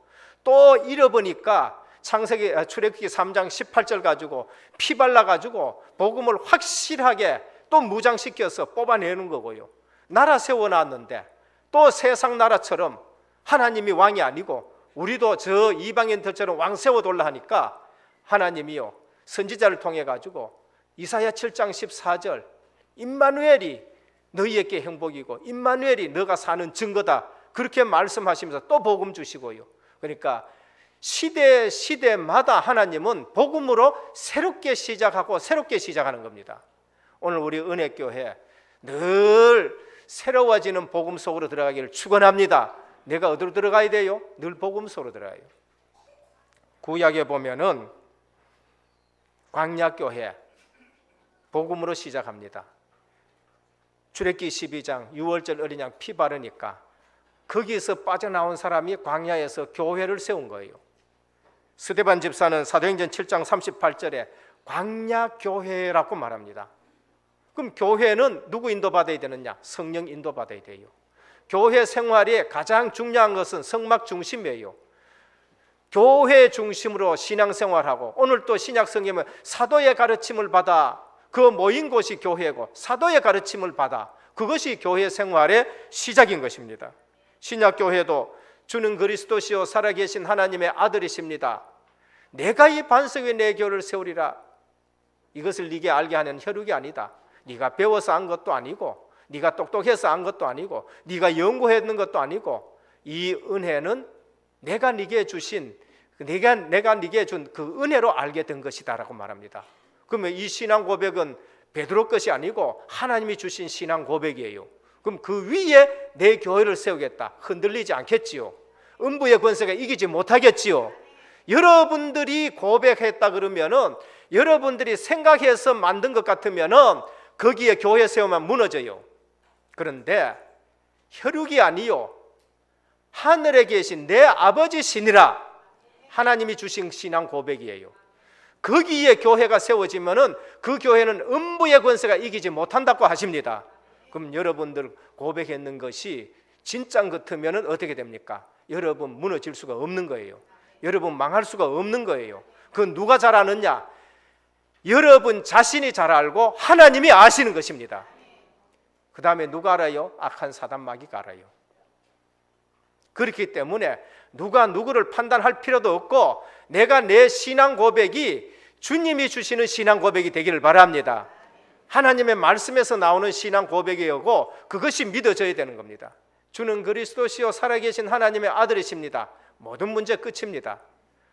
또 잃어보니까 출애굽기 3장 18절 가지고 피 발라가지고 복음을 확실하게 또 무장시켜서 뽑아내는 거고요. 나라 세워놨는데 또 세상 나라처럼 하나님이 왕이 아니고 우리도 저 이방인들처럼 왕 세워달라 하니까 하나님이요, 선지자를 통해 가지고 이사야 7장 14절 임마누엘이 너희에게 행복이고 임마누엘이 너가 사는 증거다 그렇게 말씀하시면서 또 복음 주시고요. 그러니까 시대마다 하나님은 복음으로 새롭게 시작하고 새롭게 시작하는 겁니다. 오늘 우리 은혜교회 늘 새로워지는 복음 속으로 들어가기를 축원합니다. 내가 어디로 들어가야 돼요? 늘 복음 속으로 들어가요. 구약에 보면은 광야교회 복음으로 시작합니다. 출애굽기 12장 6월절 어린 양 피 바르니까 거기에서 빠져나온 사람이 광야에서 교회를 세운 거예요. 스데반 집사는 사도행전 7장 38절에 광야교회라고 말합니다. 그럼 교회는 누구 인도받아야 되느냐? 성령 인도받아야 돼요. 교회 생활에 가장 중요한 것은 성막 중심이에요. 교회 중심으로 신앙생활하고 오늘 또 신약 성경은 사도의 가르침을 받아 그 모인 곳이 교회고 사도의 가르침을 받아 그것이 교회 생활의 시작인 것입니다. 신약 교회도 주는 그리스도시요 살아계신 하나님의 아들이십니다. 내가 이 반석 위에 내 교회를 세우리라. 이것을 네게 알게 하는 혈육이 아니다. 네가 배워서 한 것도 아니고 네가 똑똑해서 한 것도 아니고 네가 연구했는 것도 아니고 이 은혜는 내가 네게 주신 내가 네게 준 그 은혜로 알게 된 것이다라고 말합니다. 그러면 이 신앙 고백은 베드로 것이 아니고 하나님이 주신 신앙 고백이에요. 그럼 그 위에 내 교회를 세우겠다. 흔들리지 않겠지요. 음부의 권세가 이기지 못하겠지요. 여러분들이 고백했다 그러면은 여러분들이 생각해서 만든 것 같으면은 거기에 교회 세우면 무너져요. 그런데 혈육이 아니요 하늘에 계신 내 아버지 신이라 하나님이 주신 신앙 고백이에요. 거기에 교회가 세워지면은 그 교회는 음부의 권세가 이기지 못한다고 하십니다. 그럼 여러분들 고백했는 것이 진짜인 것 같으면은 어떻게 됩니까? 여러분 무너질 수가 없는 거예요. 여러분 망할 수가 없는 거예요. 그건 누가 잘 아느냐? 여러분 자신이 잘 알고 하나님이 아시는 것입니다. 그 다음에 누가 알아요? 악한 사단 마귀가 알아요. 그렇기 때문에 누가 누구를 판단할 필요도 없고 내가 내 신앙 고백이 주님이 주시는 신앙 고백이 되기를 바랍니다. 하나님의 말씀에서 나오는 신앙 고백이고 그것이 믿어져야 되는 겁니다. 주는 그리스도시요 살아계신 하나님의 아들이십니다. 모든 문제 끝입니다.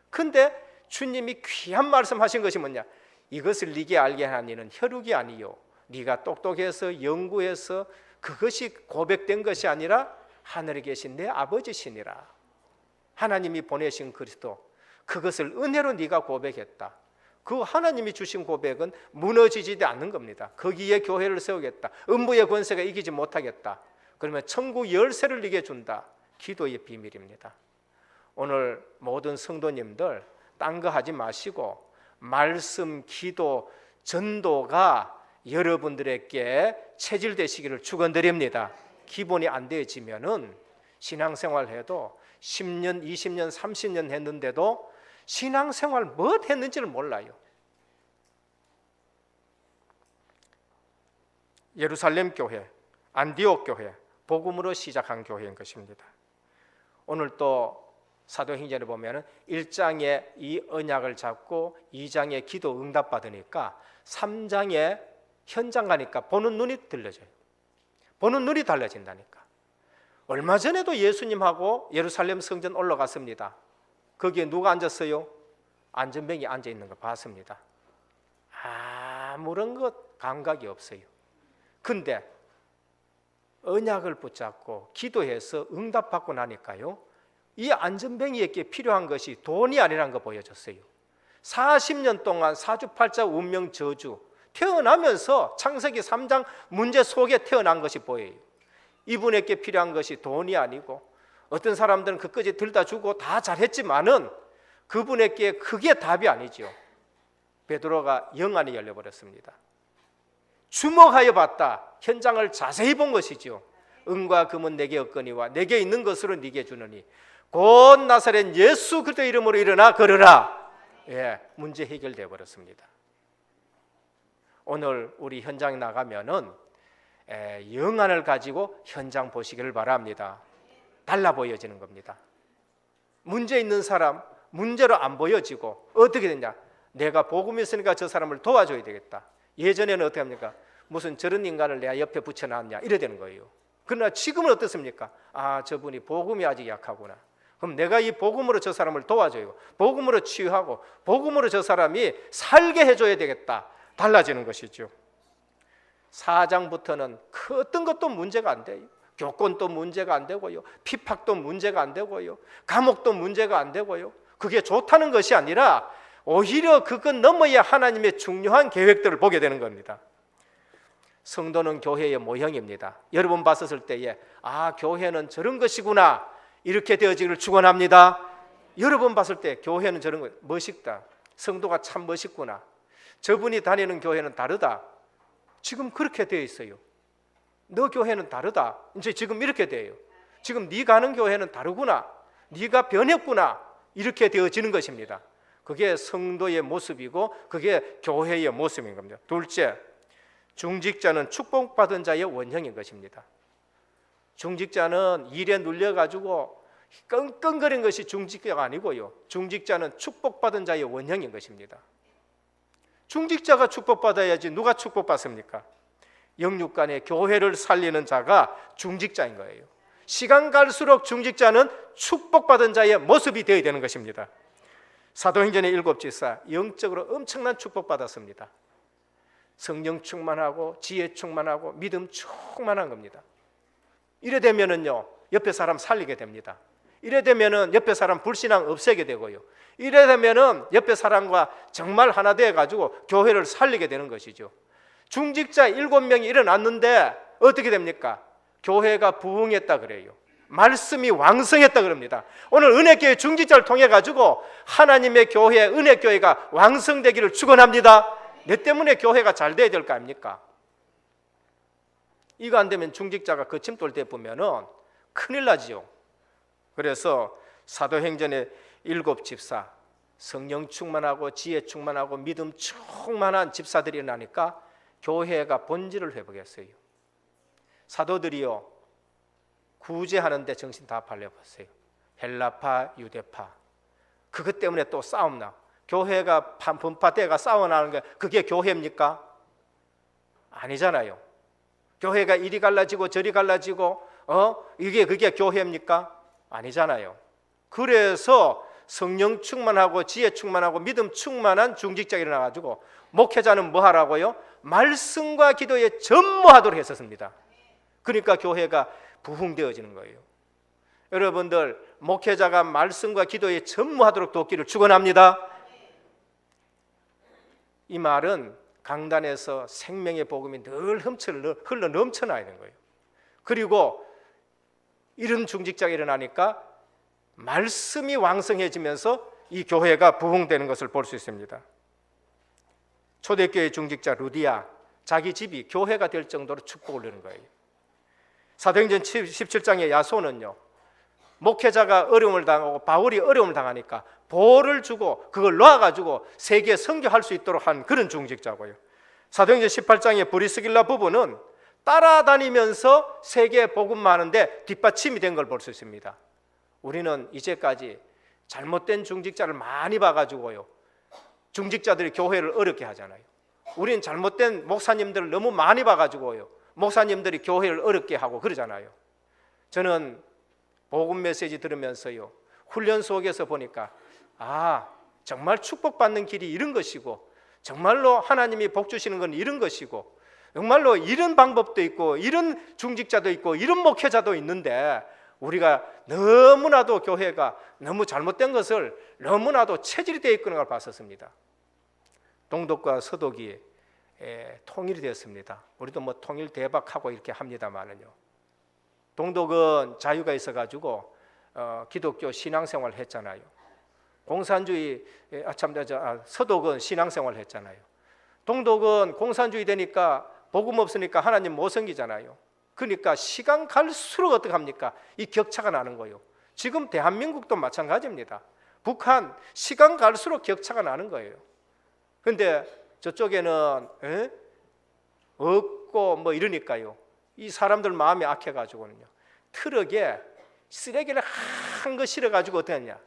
근데 주님이 귀한 말씀하신 것이 뭐냐? 이것을 네게 알게 하니는 혈육이 아니요 네가 똑똑해서 연구해서 그것이 고백된 것이 아니라 하늘에 계신 내 아버지시니라. 하나님이 보내신 그리스도 그것을 은혜로 네가 고백했다. 그 하나님이 주신 고백은 무너지지 않는 겁니다. 거기에 교회를 세우겠다. 음부의 권세가 이기지 못하겠다. 그러면 천국 열쇠를 네게 준다. 기도의 비밀입니다. 오늘 모든 성도님들 딴 거 하지 마시고 말씀, 기도, 전도가 여러분들에게 체질되시기를 축원드립니다. 기본이 안 되어지면은 신앙생활 해도 10년, 20년, 30년 했는데도 신앙생활 뭐 했는지를 몰라요. 예루살렘 교회, 안디옥 교회, 복음으로 시작한 교회인 것입니다. 오늘 또 사도행전에 보면 1장에 이 언약을 잡고 2장에 기도 응답 받으니까 3장에 현장 가니까 보는 눈이 들려져요. 보는 눈이 달라진다니까. 얼마 전에도 예수님하고 예루살렘 성전 올라갔습니다. 거기에 누가 앉았어요? 안전병이 앉아 있는 거 봤습니다. 아무런 것 감각이 없어요. 근데 언약을 붙잡고 기도해서 응답받고 나니까요, 이 안전뱅이에게 필요한 것이 돈이 아니라는 거 보여줬어요. 40년 동안 사주팔자 운명 저주, 태어나면서 창세기 3장 문제 속에 태어난 것이 보여요. 이분에게 필요한 것이 돈이 아니고, 어떤 사람들은 그까지 들다 주고 다 잘했지만은 그분에게 그게 답이 아니죠. 베드로가 영안이 열려버렸습니다. 주목하여 봤다. 현장을 자세히 본 것이죠. 은과 금은 내게 없거니와 내게 있는 것으로 네게 주느니 곧 나사렛 예수 그리스도 이름으로 일어나 걸으라. 예, 문제 해결되어 버렸습니다. 오늘 우리 현장에 나가면은 영안을 가지고 현장 보시기를 바랍니다. 달라 보여지는 겁니다. 문제 있는 사람 문제로 안 보여지고 어떻게 되냐? 내가 복음이 있으니까 저 사람을 도와줘야 되겠다. 예전에는 어떻게 합니까? 무슨 저런 인간을 내가 옆에 붙여놨냐 이래 되는 거예요. 그러나 지금은 어떻습니까? 아, 저분이 복음이 아직 약하구나. 그럼 내가 이 복음으로 저 사람을 도와줘요. 복음으로 치유하고 복음으로 저 사람이 살게 해줘야 되겠다. 달라지는 것이죠. 4장부터는 그 어떤 것도 문제가 안 돼요. 교권도 문제가 안 되고요. 핍박도 문제가 안 되고요. 감옥도 문제가 안 되고요. 그게 좋다는 것이 아니라 오히려 그것 넘어야 하나님의 중요한 계획들을 보게 되는 겁니다. 성도는 교회의 모형입니다. 여러분 봤었을 때에 아, 교회는 저런 것이구나 이렇게 되어지기를 축원합니다. 여러분 봤을 때 교회는 저런 거 멋있다. 성도가 참 멋있구나. 저분이 다니는 교회는 다르다. 지금 그렇게 되어 있어요. 너 교회는 다르다. 이제 지금 이렇게 돼요. 지금 네 가는 교회는 다르구나. 네가 변했구나. 이렇게 되어지는 것입니다. 그게 성도의 모습이고 그게 교회의 모습인 겁니다. 둘째, 중직자는 축복받은 자의 원형인 것입니다. 중직자는 일에 눌려가지고 끙끙거린 것이 중직자가 아니고요. 중직자는 축복받은 자의 원형인 것입니다. 중직자가 축복받아야지 누가 축복받습니까? 영육간의 교회를 살리는 자가 중직자인 거예요. 시간 갈수록 중직자는 축복받은 자의 모습이 되어야 되는 것입니다. 사도행전의 7집사 영적으로 엄청난 축복받았습니다. 성령 충만하고 지혜 충만하고 믿음 충만한 겁니다. 이래 되면은요 옆에 사람 살리게 됩니다. 이래 되면은 옆에 사람 불신앙 없애게 되고요. 이래 되면은 옆에 사람과 정말 하나 되어 가지고 교회를 살리게 되는 것이죠. 중직자 7명이 일어났는데 어떻게 됩니까? 교회가 부흥했다 그래요. 말씀이 왕성했다 그럽니다. 오늘 은혜교회 중직자를 통해 가지고 하나님의 교회 은혜교회가 왕성되기를 축원합니다. 내 때문에 교회가 잘 돼야 될 거 아닙니까? 이거 안 되면 중직자가 거침돌 때 보면은 큰일 나지요. 그래서 사도행전의 7집사 성령 충만하고 지혜 충만하고 믿음 충만한 집사들이 나니까 교회가 본질을 회복했어요. 사도들이요 구제하는데 정신 다 팔려봤어요. 헬라파 유대파 그것 때문에 또 싸움 나. 교회가 분파대가 싸워나는 게 그게 교회입니까? 아니잖아요. 교회가 이리 갈라지고 저리 갈라지고 그게 교회입니까? 아니잖아요. 그래서 성령 충만하고 지혜 충만하고 믿음 충만한 중직자가 일어나가지고 목회자는 뭐 하라고요? 말씀과 기도에 전무하도록 했었습니다. 그러니까 교회가 부흥되어지는 거예요. 여러분들 목회자가 말씀과 기도에 전무하도록 돕기를 축원합니다. 이 말은 강단에서 생명의 복음이 늘 흘러 넘쳐나야 되는 거예요. 그리고 이런 중직자가 일어나니까 말씀이 왕성해지면서 이 교회가 부흥되는 것을 볼 수 있습니다. 초대교회 중직자 루디아 자기 집이 교회가 될 정도로 축복을 누리는 거예요. 사도행전 17장의 야소는요 목회자가 어려움을 당하고 바울이 어려움을 당하니까 보를 주고 그걸 놓아가지고 세계에 선교할 수 있도록 한 그런 중직자고요. 사도행전 18장의 브리스길라 부부는 따라다니면서 세계에 복음만 하는데 뒷받침이 된 걸 볼 수 있습니다. 우리는 이제까지 잘못된 중직자를 많이 봐가지고요 중직자들이 교회를 어렵게 하잖아요. 우리는 잘못된 목사님들을 너무 많이 봐가지고요 목사님들이 교회를 어렵게 하고 그러잖아요. 저는 복음 메시지 들으면서요 훈련 속에서 보니까 정말 축복받는 길이 이런 것이고 정말로 하나님이 복 주시는 건 이런 것이고 정말로 이런 방법도 있고 이런 중직자도 있고 이런 목회자도 있는데 우리가 너무나도 교회가 너무 잘못된 것을 너무나도 체질이 되어 있는 걸 봤었습니다. 동독과 서독이 통일이 되었습니다. 우리도 뭐 통일 대박하고 이렇게 합니다만은요. 동독은 자유가 있어가지고 기독교 신앙생활을 했잖아요. 공산주의 서독은 신앙생활을 했잖아요. 동독은 공산주의 되니까 복음 없으니까 하나님 못 섬기잖아요. 그러니까 시간 갈수록 어떻게 합니까? 이 격차가 나는 거예요. 지금 대한민국도 마찬가지입니다. 북한 시간 갈수록 격차가 나는 거예요. 그런데 저쪽에는 없고 뭐 이러니까요. 이 사람들 마음이 악해가지고는요. 트럭에 쓰레기를 한 거 실어가지고 어떻게 했냐?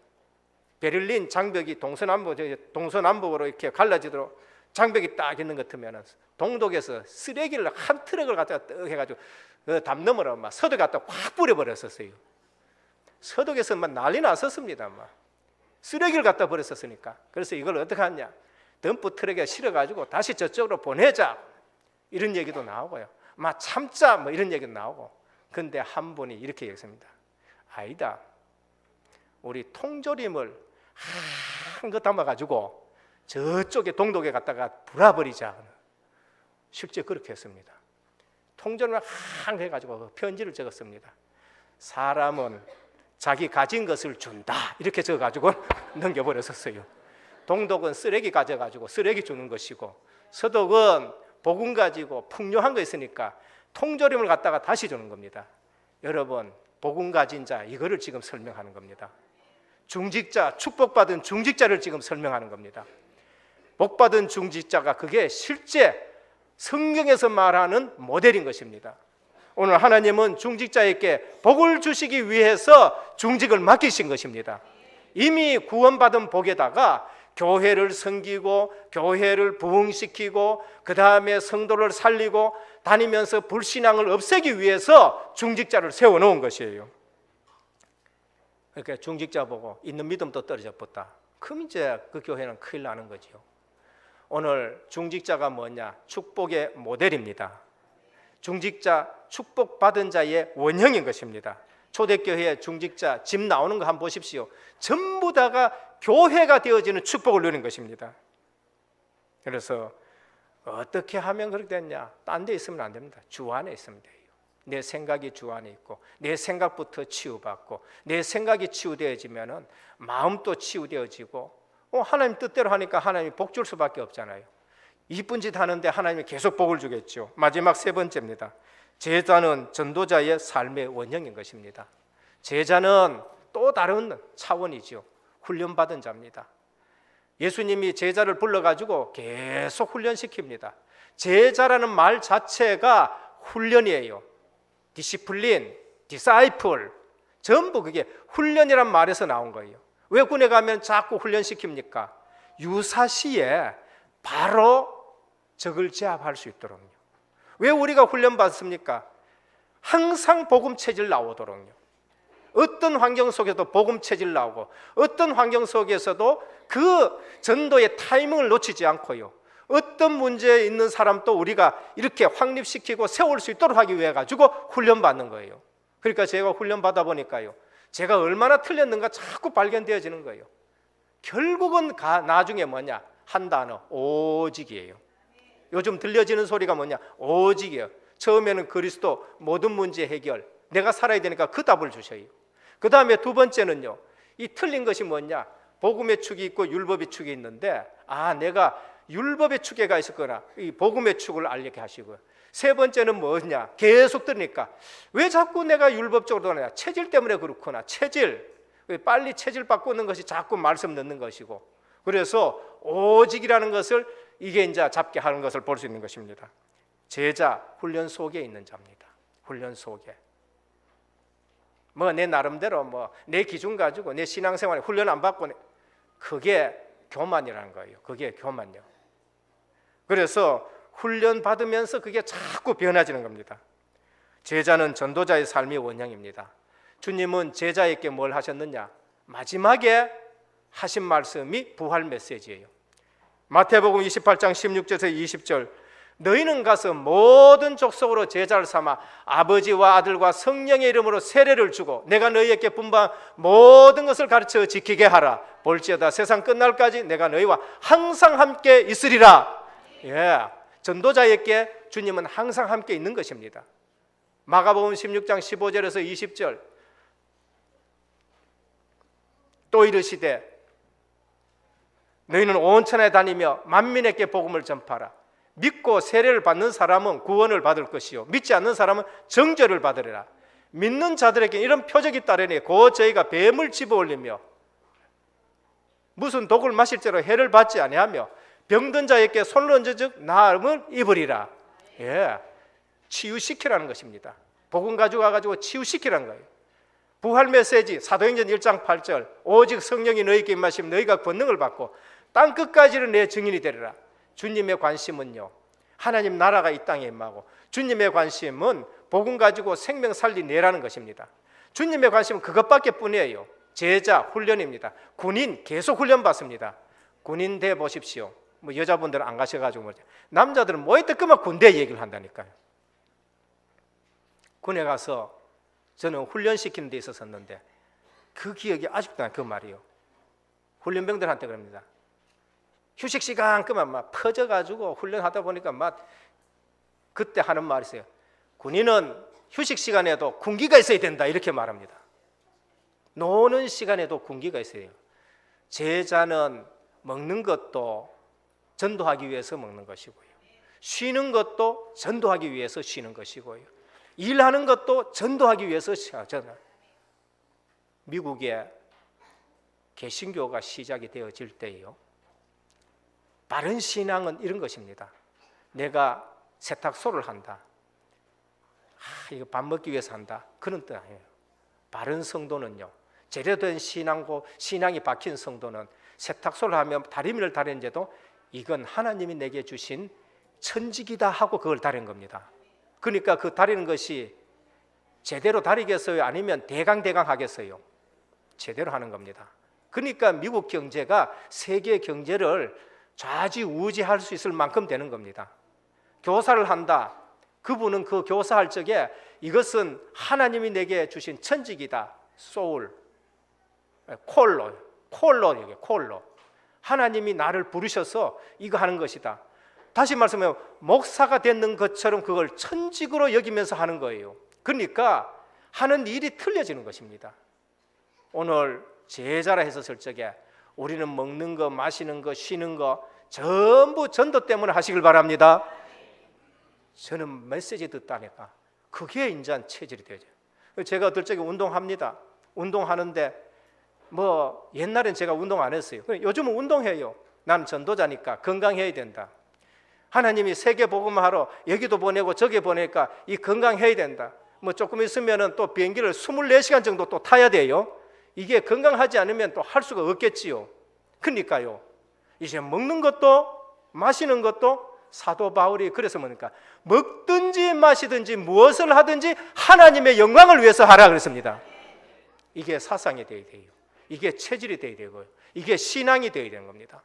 베를린 장벽이 동서남북으로 이렇게 갈라지도록 장벽이 딱 있는 것 같으면 동독에서 쓰레기를 한 트럭을 갖다가 떡 해가지고 그 담 너머로 막 서독 갖다 확 뿌려버렸었어요. 서독에서 막 난리 났었습니다. 막 쓰레기를 갖다 버렸었으니까. 그래서 이걸 어떻게 하냐? 덤프 트럭에 실어가지고 다시 저쪽으로 보내자, 이런 얘기도 나오고요. 막 참자, 뭐 이런 얘기도 나오고. 근데 한 분이 이렇게 얘기했습니다. 아니다. 우리 통조림을 한거 담아가지고 저쪽에 동독에 갖다가 불어버리자. 실제 그렇게 했습니다. 통조림을 한 해가지고 편지를 적었습니다. 사람은 자기 가진 것을 준다, 이렇게 적어가지고 넘겨버렸었어요. 동독은 쓰레기 가져가지고 쓰레기 주는 것이고, 서독은 복음 가지고 풍요한 거 있으니까 통조림을 갖다가 다시 주는 겁니다. 여러분, 복음 가진 자, 이거를 지금 설명하는 겁니다. 중직자, 축복받은 중직자를 지금 설명하는 겁니다. 복받은 중직자가 그게 실제 성경에서 말하는 모델인 것입니다. 오늘 하나님은 중직자에게 복을 주시기 위해서 중직을 맡기신 것입니다. 이미 구원받은 복에다가 교회를 섬기고 교회를 부흥시키고 그 다음에 성도를 살리고 다니면서 불신앙을 없애기 위해서 중직자를 세워놓은 것이에요. 그러니까 중직자 보고 있는 믿음도 떨어져 버렸다. 그럼 이제 그 교회는 큰일 나는 거죠. 오늘 중직자가 뭐냐? 축복의 모델입니다. 중직자, 축복받은 자의 원형인 것입니다. 초대교회 중직자 집 나오는 거 한번 보십시오. 전부 다가 교회가 되어지는 축복을 누리는 것입니다. 그래서 어떻게 하면 그렇게 됐냐? 딴 데 있으면 안 됩니다. 주 안에 있으면 돼요. 내 생각이 주 안에 있고 내 생각부터 치유받고 내 생각이 치유되어지면 마음도 치유되어지고 하나님 뜻대로 하니까 하나님이 복 줄 수밖에 없잖아요. 이쁜 짓 하는데 하나님이 계속 복을 주겠죠. 마지막 세 번째입니다. 제자는 전도자의 삶의 원형인 것입니다. 제자는 또 다른 차원이죠. 훈련받은 자입니다. 예수님이 제자를 불러가지고 계속 훈련시킵니다. 제자라는 말 자체가 훈련이에요. 디시플린, 디사이플, 전부 그게 훈련이란 말에서 나온 거예요. 왜 군에 가면 자꾸 훈련시킵니까? 유사시에 바로 적을 제압할 수 있도록요. 왜 우리가 훈련받습니까? 항상 복음 체질 나오도록요. 어떤 환경 속에도 복음 체질 나오고 어떤 환경 속에서도 그 전도의 타이밍을 놓치지 않고요. 어떤 문제에 있는 사람도 우리가 이렇게 확립시키고 세울 수 있도록 하기 위해 가지고 훈련받는 거예요. 그러니까 제가 훈련받아 보니까요, 제가 얼마나 틀렸는가 자꾸 발견되어지는 거예요. 결국은 나중에 뭐냐? 한 단어, 오직이에요. 요즘 들려지는 소리가 뭐냐? 오직이에요. 처음에는 그리스도 모든 문제 해결, 내가 살아야 되니까 그 답을 주셔요. 그 다음에 두 번째는요, 이 틀린 것이 뭐냐? 복음의 축이 있고 율법의 축이 있는데, 내가 율법의 축에가 있었거나 이 복음의 축을 알게 하시고요. 세 번째는 뭐냐? 계속 들으니까 왜 자꾸 내가 율법적으로 가냐? 체질 때문에 그렇구나. 체질, 빨리 체질 바꾸는 것이 자꾸 말씀 넣는 것이고, 그래서 오직이라는 것을 이게 이제 잡게 하는 것을 볼 수 있는 것입니다. 제자 훈련 속에 있는 자입니다. 훈련 속에 내 나름대로 내 기준 가지고 내 신앙생활에 훈련 안 받고, 그게 교만이라는 거예요. 그게 교만요. 그래서 훈련 받으면서 그게 자꾸 변화지는 겁니다. 제자는 전도자의 삶의 원형입니다. 주님은 제자에게 뭘 하셨느냐? 마지막에 하신 말씀이 부활 메시지예요. 마태복음 28장 16절에서 20절, 너희는 가서 모든 족속으로 제자를 삼아 아버지와 아들과 성령의 이름으로 세례를 주고 내가 너희에게 분부한 모든 것을 가르쳐 지키게 하라. 볼지어다 세상 끝날까지 내가 너희와 항상 함께 있으리라. 전도자에게 주님은 항상 함께 있는 것입니다. 마가복음 16장 15절에서 20절, 또 이르시되 너희는 온 천하에 다니며 만민에게 복음을 전파하라. 믿고 세례를 받는 사람은 구원을 받을 것이요 믿지 않는 사람은 정죄를 받으리라. 믿는 자들에게 이런 표적이 따르니 곧 저희가 뱀을 집어올리며 무슨 독을 마실죄로 해를 받지 아니하며 병든 자에게 손을 얹어즉 나음을 입으리라. 치유시키라는 것입니다. 복음 가지고 와가지고 치유시키라는 거예요. 부활 메시지 사도행전 1장 8절, 오직 성령이 너희에게 임하시면 너희가 권능을 받고 땅 끝까지는 내 증인이 되리라. 주님의 관심은요, 하나님 나라가 이 땅에 임하고, 주님의 관심은 복음 가지고 생명 살리내라는 것입니다. 주님의 관심은 그것밖에 뿐이에요. 제자 훈련입니다. 군인 계속 훈련 받습니다. 군인 돼 보십시오. 뭐 여자분들은 안 가셔가지고 모르죠. 남자들은 뭐 했든 그만 군대 얘기를 한다니까요. 군에 가서 저는 훈련시키는 데 있었었는데 그 기억이 아직도 난 그 말이요. 훈련병들한테 그럽니다. 휴식 시간 그만 막 퍼져가지고 훈련하다 보니까 막 그때 하는 말이 있어요. 군인은 휴식 시간에도 군기가 있어야 된다 이렇게 말합니다. 노는 시간에도 군기가 있어야 돼요. 제자는 먹는 것도 전도하기 위해서 먹는 것이고요, 쉬는 것도 전도하기 위해서 쉬는 것이고요, 일하는 것도 전도하기 위해서. 저는 미국에 개신교가 시작이 되어질 때요, 바른 신앙은 이런 것입니다. 내가 세탁소를 한다, 이거 밥 먹기 위해서 한다, 그런 뜻 아니에요. 바른 성도는요, 제대로 신앙이 박힌 성도는 세탁소를 하면 다리미를 다리는데도 이건 하나님이 내게 주신 천직이다 하고 그걸 다리는 겁니다. 그러니까 그 다리는 것이 제대로 다리겠어요? 아니면 대강 하겠어요? 제대로 하는 겁니다. 그러니까 미국 경제가 세계 경제를 좌지우지할 수 있을 만큼 되는 겁니다. 교사를 한다, 그분은 그 교사할 적에 이것은 하나님이 내게 주신 천직이다, 소울, 콜로 하나님이 나를 부르셔서 이거 하는 것이다. 다시 말씀하면 목사가 되는 것처럼 그걸 천직으로 여기면서 하는 거예요. 그러니까 하는 일이 틀려지는 것입니다. 오늘 제자라 했었을 적에 우리는 먹는 거, 마시는 거, 쉬는 거 전부 전도 때문에 하시길 바랍니다. 저는 메시지 듣다니까 그게 인자한 체질이 되죠. 제가 어떨 적에 운동합니다. 운동하는데 뭐 옛날엔 제가 운동 안 했어요. 요즘은 운동해요. 나는 전도자니까 건강해야 된다. 하나님이 세계 복음하러 여기도 보내고 저기 보내니까 이 건강해야 된다. 뭐 조금 있으면은 또 비행기를 24시간 정도 또 타야 돼요. 이게 건강하지 않으면 또 할 수가 없겠지요. 그러니까요, 이제 먹는 것도 마시는 것도 사도 바울이 그래서 뭡니까? 먹든지 마시든지 무엇을 하든지 하나님의 영광을 위해서 하라 그랬습니다. 이게 사상이 되어야 돼요. 이게 체질이 되어야 되고요, 이게 신앙이 되어야 되는 겁니다.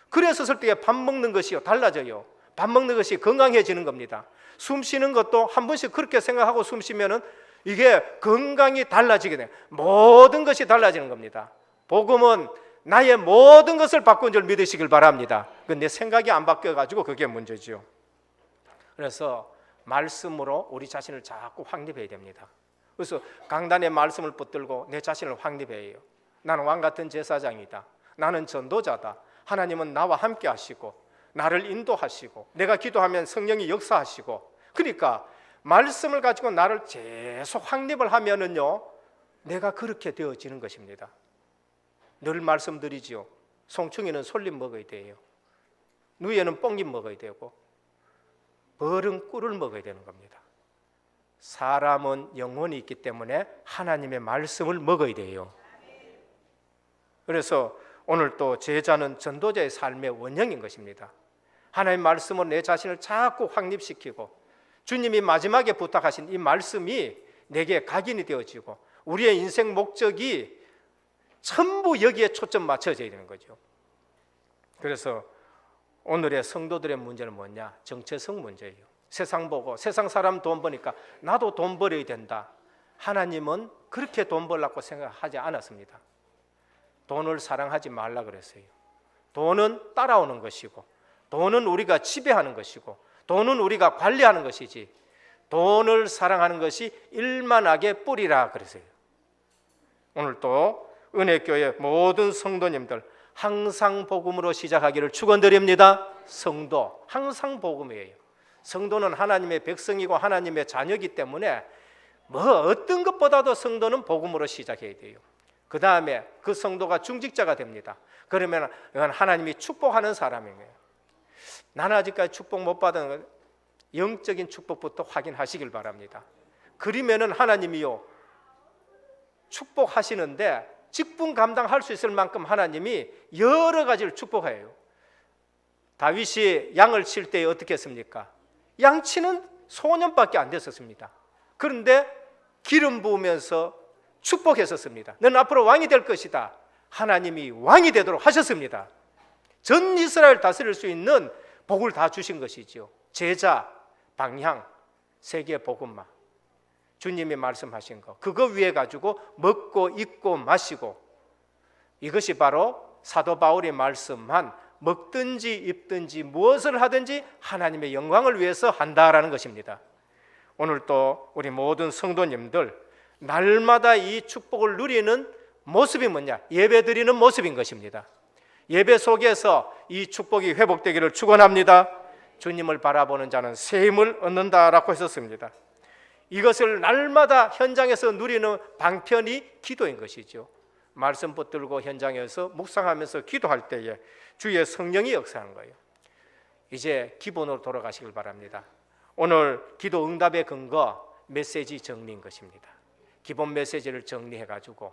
그래서 설때 밥 먹는 것이요 달라져요. 밥 먹는 것이 건강해지는 겁니다. 숨 쉬는 것도 한 번씩 그렇게 생각하고 숨 쉬면은 이게 건강이 달라지게 돼요. 모든 것이 달라지는 겁니다. 복음은 나의 모든 것을 바꾼 줄 믿으시길 바랍니다. 근데 생각이 안 바뀌어가지고 그게 문제죠. 그래서 말씀으로 우리 자신을 자꾸 확립해야 됩니다. 그래서 강단의 말씀을 붙들고 내 자신을 확립해야 해요. 나는 왕같은 제사장이다, 나는 전도자다, 하나님은 나와 함께 하시고 나를 인도하시고 내가 기도하면 성령이 역사하시고, 그러니까 말씀을 가지고 나를 계속 확립을 하면은요 내가 그렇게 되어지는 것입니다. 늘 말씀드리지요. 송충이는 솔잎 먹어야 돼요. 누에는 뽕잎 먹어야 되고 벌은 꿀을 먹어야 되는 겁니다. 사람은 영혼이 있기 때문에 하나님의 말씀을 먹어야 돼요. 그래서 오늘 또 제자는 전도자의 삶의 원형인 것입니다. 하나님의 말씀은 내 자신을 자꾸 확립시키고 주님이 마지막에 부탁하신 이 말씀이 내게 각인이 되어지고 우리의 인생 목적이 전부 여기에 초점 맞춰져야 되는 거죠. 그래서 오늘의 성도들의 문제는 뭐냐? 정체성 문제예요. 세상 보고 세상 사람 돈 버니까 나도 돈 벌어야 된다. 하나님은 그렇게 돈 벌라고 생각하지 않았습니다. 돈을 사랑하지 말라 그랬어요. 돈은 따라오는 것이고 돈은 우리가 지배하는 것이고 돈은 우리가 관리하는 것이지 돈을 사랑하는 것이 일만하게 뿌리라 그랬어요. 오늘 또 은혜교회 모든 성도님들 항상 복음으로 시작하기를 축원드립니다. 성도 항상 복음이에요. 성도는 하나님의 백성이고 하나님의 자녀이기 때문에 뭐 어떤 것보다도 성도는 복음으로 시작해야 돼요. 그 다음에 그 성도가 중직자가 됩니다. 그러면 이건 하나님이 축복하는 사람이에요. 나는 아직까지 축복 못 받은 영적인 축복부터 확인하시길 바랍니다. 그러면은 하나님이요 축복하시는데 직분 감당할 수 있을 만큼 하나님이 여러 가지를 축복해요. 다윗이 양을 칠 때 어떻게 했습니까? 양치는 소년밖에 안 됐었습니다. 그런데 기름 부으면서 축복했었습니다. 너는 앞으로 왕이 될 것이다. 하나님이 왕이 되도록 하셨습니다. 전 이스라엘 다스릴 수 있는 복을 다 주신 것이죠. 제자, 방향, 세계 복음화, 주님이 말씀하신 거, 그거 위에 가지고 먹고 입고 마시고, 이것이 바로 사도 바울이 말씀한 먹든지 입든지 무엇을 하든지 하나님의 영광을 위해서 한다라는 것입니다. 오늘 또 우리 모든 성도님들 날마다 이 축복을 누리는 모습이 뭐냐? 예배 드리는 모습인 것입니다. 예배 속에서 이 축복이 회복되기를 축원합니다. 주님을 바라보는 자는 새 힘을 얻는다라고 했었습니다. 이것을 날마다 현장에서 누리는 방편이 기도인 것이죠. 말씀 붙들고 현장에서 묵상하면서 기도할 때에 주의 성령이 역사하는 거예요. 이제 기본으로 돌아가시길 바랍니다. 오늘 기도 응답의 근거 메시지 정리인 것입니다. 기본 메시지를 정리해가지고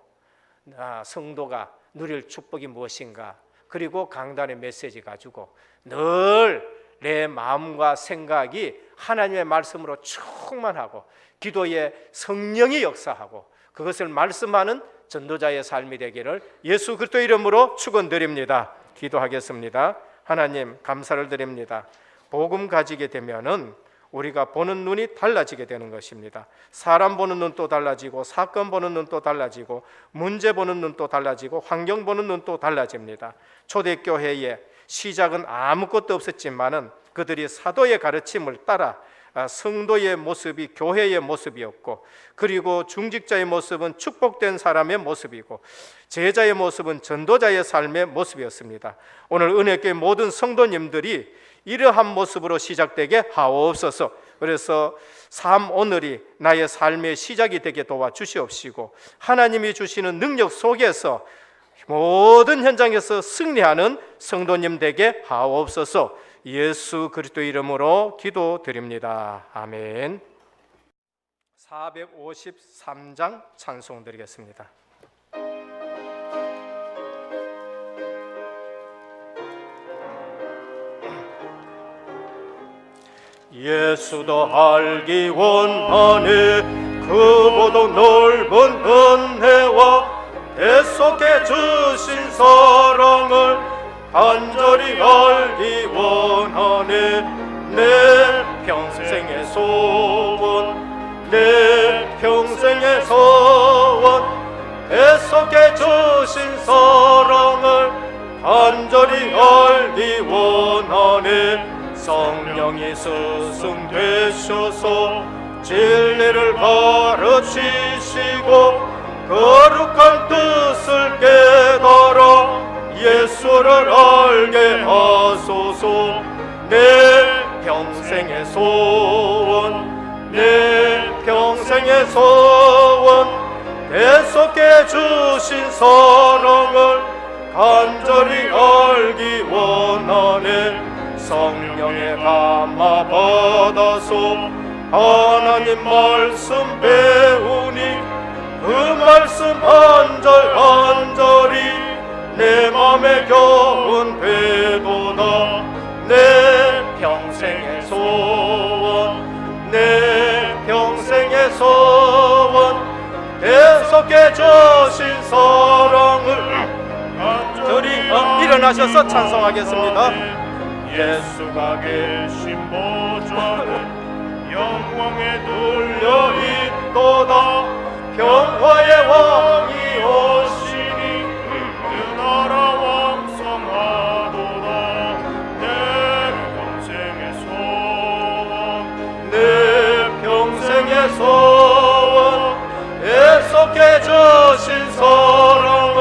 성도가 누릴 축복이 무엇인가, 그리고 강단의 메시지 가지고 늘 내 마음과 생각이 하나님의 말씀으로 충만하고 기도에 성령이 역사하고 그것을 말씀하는 전도자의 삶이 되기를 예수 그리스도 이름으로 축원드립니다. 기도하겠습니다. 하나님 감사를 드립니다. 복음 가지게 되면은 우리가 보는 눈이 달라지게 되는 것입니다. 사람 보는 눈도 달라지고 사건 보는 눈도 달라지고 문제 보는 눈도 달라지고 환경 보는 눈도 달라집니다. 초대교회의 시작은 아무것도 없었지만은 그들이 사도의 가르침을 따라 성도의 모습이 교회의 모습이었고, 그리고 중직자의 모습은 축복된 사람의 모습이고 제자의 모습은 전도자의 삶의 모습이었습니다. 오늘 은혜교회 모든 성도님들이 이러한 모습으로 시작되게 하옵소서. 그래서 삶 오늘이 나의 삶의 시작이 되게 도와주시옵시고 하나님이 주시는 능력 속에서 모든 현장에서 승리하는 성도님 되게 하옵소서. 예수 그리스도 이름으로 기도드립니다. 아멘. 453장 찬송 드리겠습니다. 예수도 알기 원하네. 그보다 넓은 은혜와 대속해 주신 사랑을 간절히 알기 원하네. 내 평생의 소원, 내 평생의 소원, 대속해 주신 사랑을 간절히 알기 원하네. 성령이 스승 되셔서 진리를 가르치시고 거룩한 뜻을 깨달아 예수를 알게 하소서. 내 평생의 소원, 내 평생의 소원, 대속해 주신 사랑을 간절히 알기 원하네. 성령의 감화 받아서 하나님 말씀 배우니 그 말씀 한 절 한 절이 내 맘에 겨운 배도다. 내 평생의 소원, 내 평생의 소원, 대속해 주신 사랑을 간절히 일어나셔서 찬송하겠습니다. 예수가 계신 보좌는 영광에 눌려 있도다. 평화의 왕이 오시니 그 나라 왕성하도다. 내 평생의 소원, 내 평생의 소원, 대속해 주신 사랑을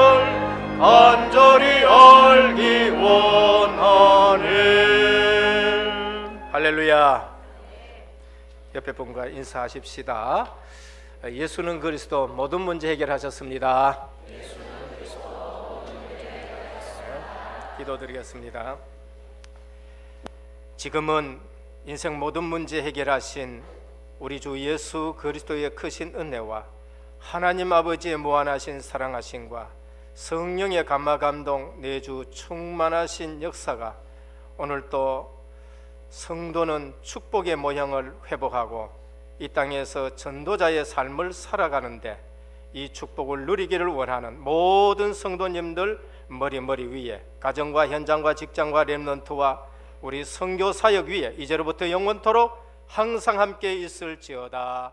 간절히 알기 원하네. 할렐루야. 옆에 분과 인사하십시다. 예수는 그리스도 모든 문제 해결하셨습니다. 기도드리겠습니다. 지금은 인생 모든 문제 해결하신 우리 주 예수 그리스도의 크신 은혜와 하나님 아버지의 무한하신 사랑하심과 성령의 감화 감동 내주 충만하신 역사가 오늘 또 성도는 축복의 모형을 회복하고 이 땅에서 전도자의 삶을 살아가는데 이 축복을 누리기를 원하는 모든 성도님들 머리 위에 가정과 현장과 직장과 렘넌트와 우리 선교 사역 위에 이제로부터 영원토록 항상 함께 있을지어다.